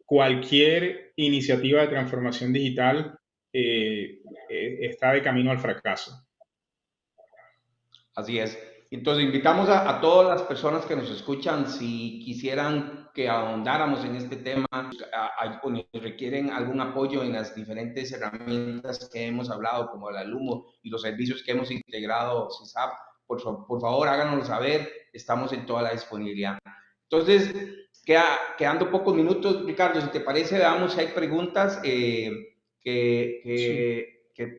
cualquier iniciativa de transformación digital está de camino al fracaso. Así es. Entonces, invitamos a todas las personas que nos escuchan, si quisieran que ahondáramos en este tema o requieren algún apoyo en las diferentes herramientas que hemos hablado, como el Lumo y los servicios que hemos integrado CISAP, por favor, háganoslo saber. Estamos en toda la disponibilidad. Entonces, quedando pocos minutos, Ricardo, si te parece, veamos si hay preguntas que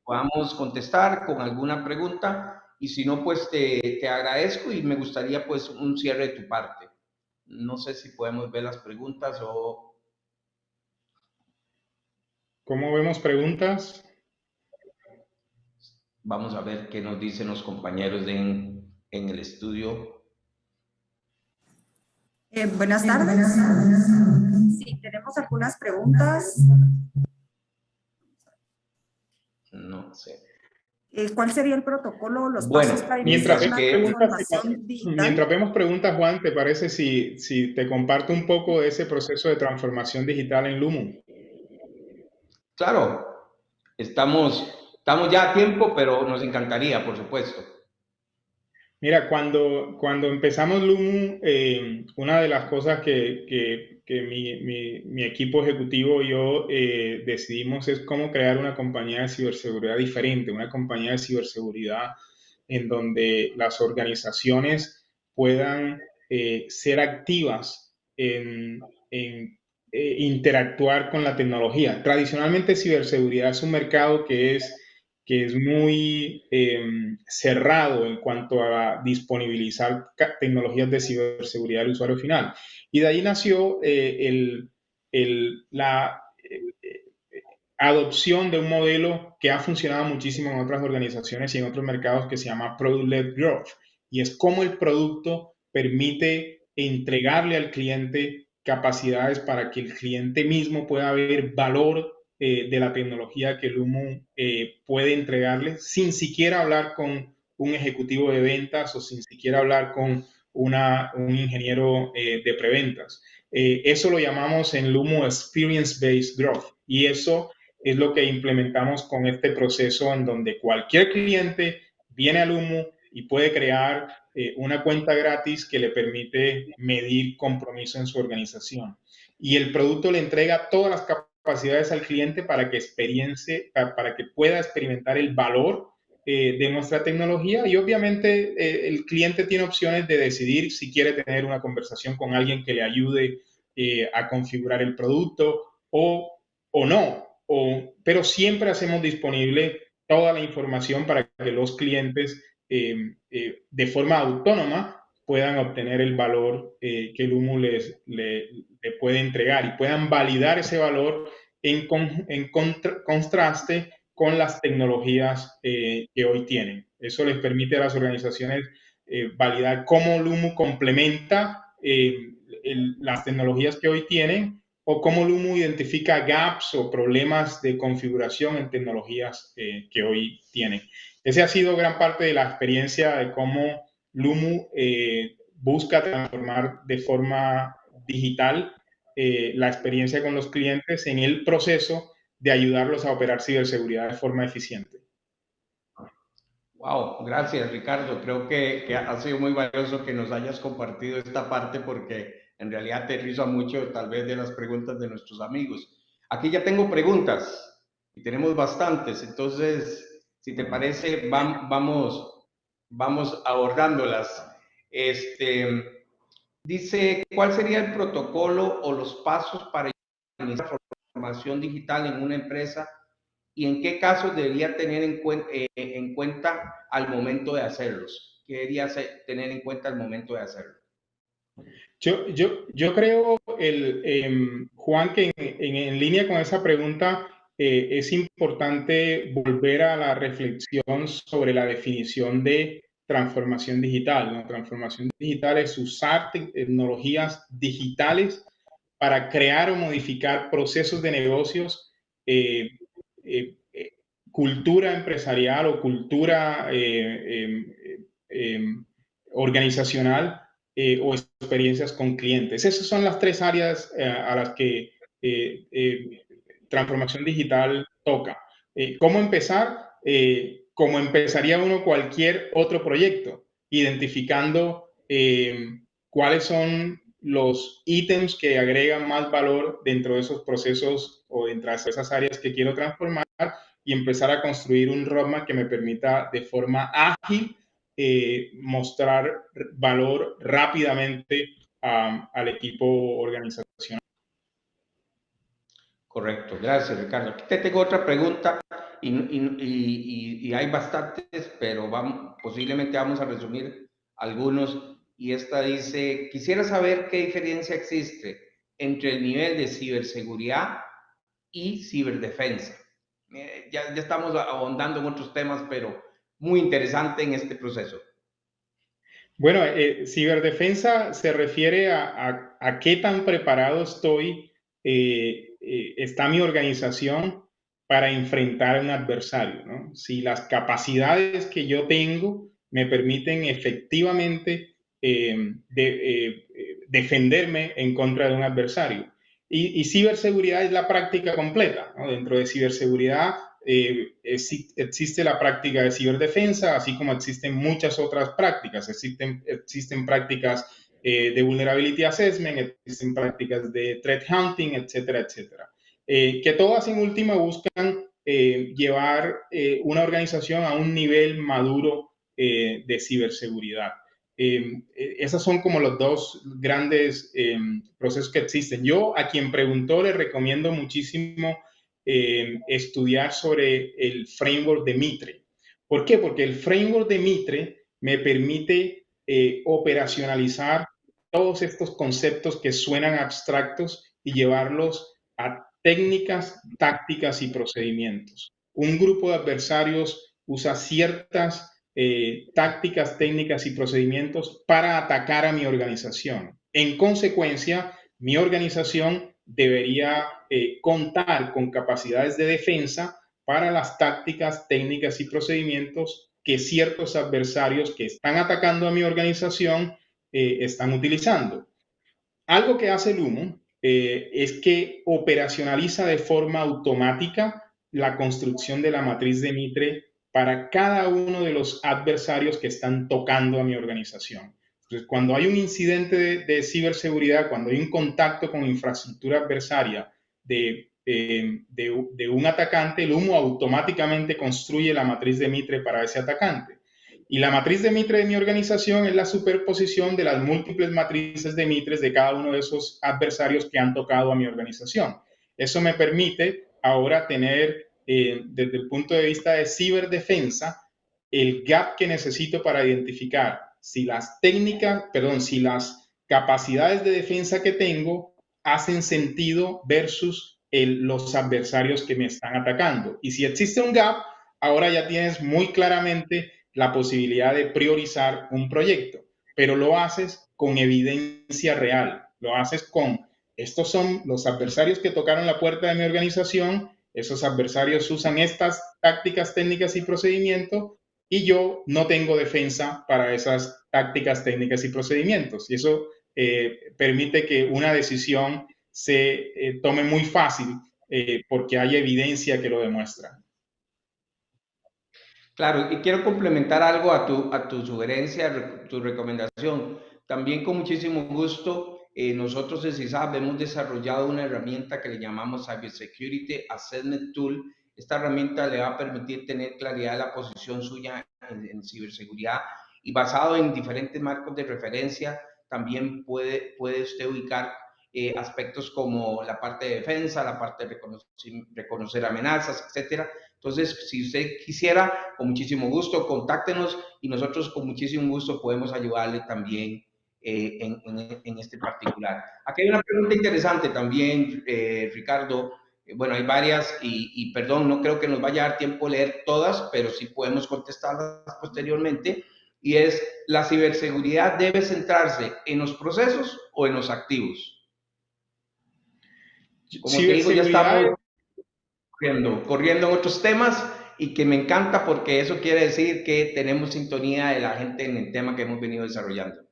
podamos contestar con alguna pregunta. Y si no, pues te agradezco y me gustaría pues un cierre de tu parte. No sé si podemos ver las preguntas o... ¿Cómo vemos preguntas? Vamos a ver qué nos dicen los compañeros en el estudio. Buenas tardes. Sí, tenemos algunas preguntas. No sé. ¿Cuál sería el protocolo, los Bueno, pasos para mientras iniciar una transformación digital? Mientras vemos preguntas, Juan, ¿te parece si te comparto un poco de ese proceso de transformación digital en Lumo? Claro, estamos ya a tiempo, pero nos encantaría, por supuesto. Mira, cuando empezamos Lumo, una de las cosas que mi equipo ejecutivo y yo decidimos es cómo crear una compañía de ciberseguridad diferente, una compañía de ciberseguridad en donde las organizaciones puedan ser activas en interactuar con la tecnología. Tradicionalmente, ciberseguridad es un mercado que es muy cerrado en cuanto a disponibilizar tecnologías de ciberseguridad al usuario final. Y de ahí nació la adopción de un modelo que ha funcionado muchísimo en otras organizaciones y en otros mercados, que se llama Product-Led Growth. Y es cómo el producto permite entregarle al cliente capacidades para que el cliente mismo pueda ver valor de la tecnología que Lumo puede entregarle, sin siquiera hablar con un ejecutivo de ventas o sin siquiera hablar con un ingeniero de preventas. Eso lo llamamos en Lumo Experience-Based Growth, y eso es lo que implementamos con este proceso, en donde cualquier cliente viene a Lumo y puede crear una cuenta gratis que le permite medir compromiso en su organización. Y el producto le entrega todas las capacidades al cliente para que pueda experimentar el valor de nuestra tecnología. Y obviamente el cliente tiene opciones de decidir si quiere tener una conversación con alguien que le ayude a configurar el producto o no. Pero siempre hacemos disponible toda la información para que los clientes de forma autónoma puedan obtener el valor que Lumo le puede entregar y puedan validar ese valor en contraste con las tecnologías que hoy tienen. Eso les permite a las organizaciones validar cómo Lumo complementa las tecnologías que hoy tienen, o cómo Lumo identifica gaps o problemas de configuración en tecnologías que hoy tienen. Esa ha sido gran parte de la experiencia de cómo Lumo busca transformar de forma digital la experiencia con los clientes en el proceso de ayudarlos a operar ciberseguridad de forma eficiente. Wow, gracias, Ricardo. Creo que ha sido muy valioso que nos hayas compartido esta parte, porque en realidad aterriza mucho tal vez de las preguntas de nuestros amigos. Aquí ya tengo preguntas y tenemos bastantes, entonces, si te parece, vamos abordándolas. Dice, ¿cuál sería el protocolo o los pasos para iniciar la transformación digital en una empresa y en qué casos debería tener en cuenta al momento de hacerlos? ¿Qué debería tener en cuenta al momento de hacerlo? Yo creo, Juan, que en línea con esa pregunta es importante volver a la reflexión sobre la definición de transformación digital. La transformación digital es usar tecnologías digitales para crear o modificar procesos de negocios, cultura empresarial o cultura organizacional o experiencias con clientes. Esas son las tres áreas a las que transformación digital toca. ¿Cómo empezar? Como empezaría uno cualquier otro proyecto, identificando cuáles son los ítems que agregan más valor dentro de esos procesos o dentro de esas áreas que quiero transformar y empezar a construir un roadmap que me permita de forma ágil mostrar valor rápidamente al equipo organizacional. Correcto, gracias Ricardo. Aquí te tengo otra pregunta y hay bastantes, pero posiblemente vamos a resumir algunos. Y esta dice, quisiera saber qué diferencia existe entre el nivel de ciberseguridad y ciberdefensa. Ya estamos ahondando en otros temas, pero muy interesante en este proceso. Bueno, ciberdefensa se refiere a qué tan preparado está mi organización para enfrentar a un adversario, ¿no? Si las capacidades que yo tengo me permiten efectivamente defenderme en contra de un adversario. Y ciberseguridad es la práctica completa, ¿no? Dentro de ciberseguridad existe la práctica de ciberdefensa, así como existen muchas otras prácticas. Existen prácticas de vulnerability assessment, existen prácticas de threat hunting, etcétera, etcétera. Que todas en última buscan llevar una organización a un nivel maduro de ciberseguridad. Esas son como los dos grandes procesos que existen. Yo a quien preguntó le recomiendo muchísimo estudiar sobre el framework de Mitre. ¿Por qué? Porque el framework de Mitre me permite operacionalizar todos estos conceptos que suenan abstractos y llevarlos a técnicas, tácticas y procedimientos. Un grupo de adversarios usa ciertas tácticas, técnicas y procedimientos para atacar a mi organización. En consecuencia, mi organización debería contar con capacidades de defensa para las tácticas, técnicas y procedimientos que ciertos adversarios que están atacando a mi organización están utilizando. Algo que hace Lumo es que operacionaliza de forma automática la construcción de la matriz de Mitre para cada uno de los adversarios que estun tocando a mi organización. Entonces, cuando hay un incidente de ciberseguridad, cuando hay un contacto con infraestructura adversaria de un atacante, el Lumo automáticamente construye la matriz de Mitre para ese atacante. Y la matriz de Mitre de mi organización es la superposición de las múltiples matrices de Mitres de cada uno de esos adversarios que han tocado a mi organización. Eso me permite ahora tener, desde el punto de vista de ciberdefensa, el gap que necesito para identificar si las capacidades de defensa que tengo hacen sentido versus los adversarios que me están atacando. Y si existe un gap, ahora ya tienes muy claramente la posibilidad de priorizar un proyecto, pero lo haces con evidencia real, lo haces con, estos son los adversarios que tocaron la puerta de mi organización, esos adversarios usan estas tácticas, técnicas y procedimientos y yo no tengo defensa para esas tácticas, técnicas y procedimientos. Y eso permite que una decisión se tome muy fácil porque hay evidencia que lo demuestra. Claro, y quiero complementar algo a tu sugerencia, tu recomendación. También con muchísimo gusto, nosotros en CISAB hemos desarrollado una herramienta que le llamamos Cybersecurity Assessment Tool. Esta herramienta le va a permitir tener claridad de la posición suya en ciberseguridad y basado en diferentes marcos de referencia, también puede usted ubicar aspectos como la parte de defensa, la parte de reconocer amenazas, etcétera. Entonces, si usted quisiera, con muchísimo gusto, contáctenos y nosotros con muchísimo gusto podemos ayudarle también en este particular. Aquí hay una pregunta interesante también, Ricardo. Bueno, hay varias y perdón, no creo que nos vaya a dar tiempo leer todas, pero sí podemos contestarlas posteriormente. Y es, ¿la ciberseguridad debe centrarse en los procesos o en los activos? Como te digo, ya estamos corriendo en otros temas y que me encanta porque eso quiere decir que tenemos sintonía de la gente en el tema que hemos venido desarrollando.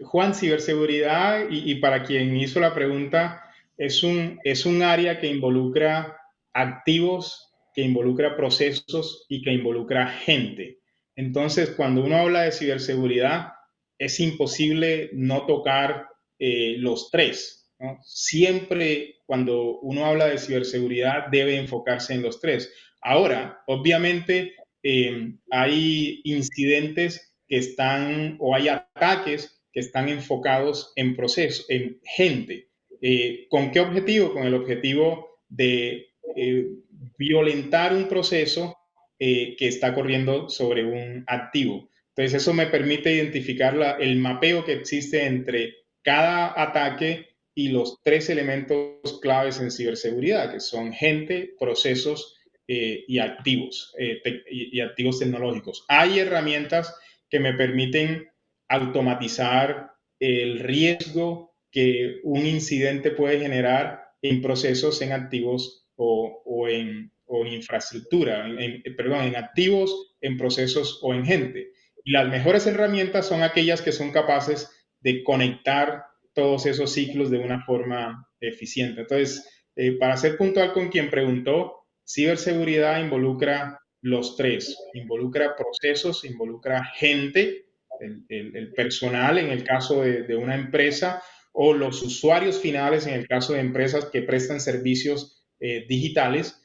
Juan, ciberseguridad, y para quien hizo la pregunta, es un área que involucra activos, que involucra procesos y que involucra gente. Entonces, cuando uno habla de ciberseguridad, es imposible no tocar los tres, ¿no? Siempre cuando uno habla de ciberseguridad debe enfocarse en los tres. Ahora, obviamente, hay incidentes que están, o hay ataques que están enfocados en procesos, en gente. ¿Con qué objetivo? Con el objetivo de violentar un proceso que está corriendo sobre un activo. Entonces, eso me permite identificar el mapeo que existe entre cada ataque y los tres elementos claves en ciberseguridad, que son gente, procesos y activos, y activos tecnológicos. Hay herramientas que me permiten automatizar el riesgo que un incidente puede generar en procesos, en activos o en infraestructura, en activos, en procesos o en gente. Y las mejores herramientas son aquellas que son capaces de conectar todos esos ciclos de una forma eficiente. Entonces, para ser puntual con quien preguntó, ciberseguridad involucra los tres, involucra procesos, involucra gente, el personal en el caso de una empresa, o los usuarios finales en el caso de empresas que prestan servicios digitales,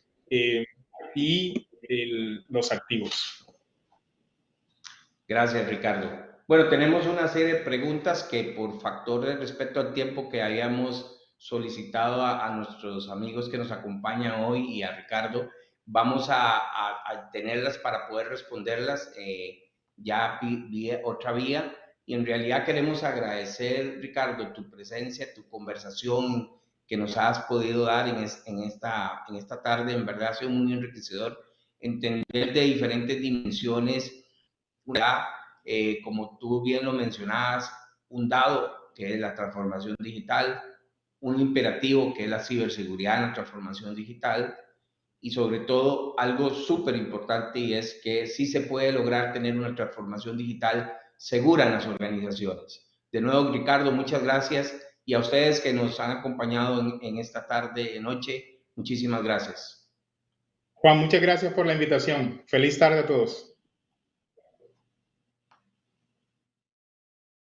y los activos. Gracias, Ricardo. Bueno, tenemos una serie de preguntas que por factor de respeto al tiempo que habíamos solicitado a nuestros amigos que nos acompañan hoy y a Ricardo, vamos a tenerlas para poder responderlas ya vía otra vía. Y en realidad queremos agradecer, Ricardo, tu presencia, tu conversación que nos has podido dar en esta tarde. En verdad ha sido muy enriquecedor entender de diferentes dimensiones, como tú bien lo mencionabas, un dado que es la transformación digital, un imperativo que es la ciberseguridad en la transformación digital, y sobre todo algo súper importante, y es que sí se puede lograr tener una transformación digital segura en las organizaciones. De nuevo, Ricardo, muchas gracias, y a ustedes que nos han acompañado en esta tarde y noche, muchísimas gracias. Juan, muchas gracias por la invitación. Feliz tarde a todos.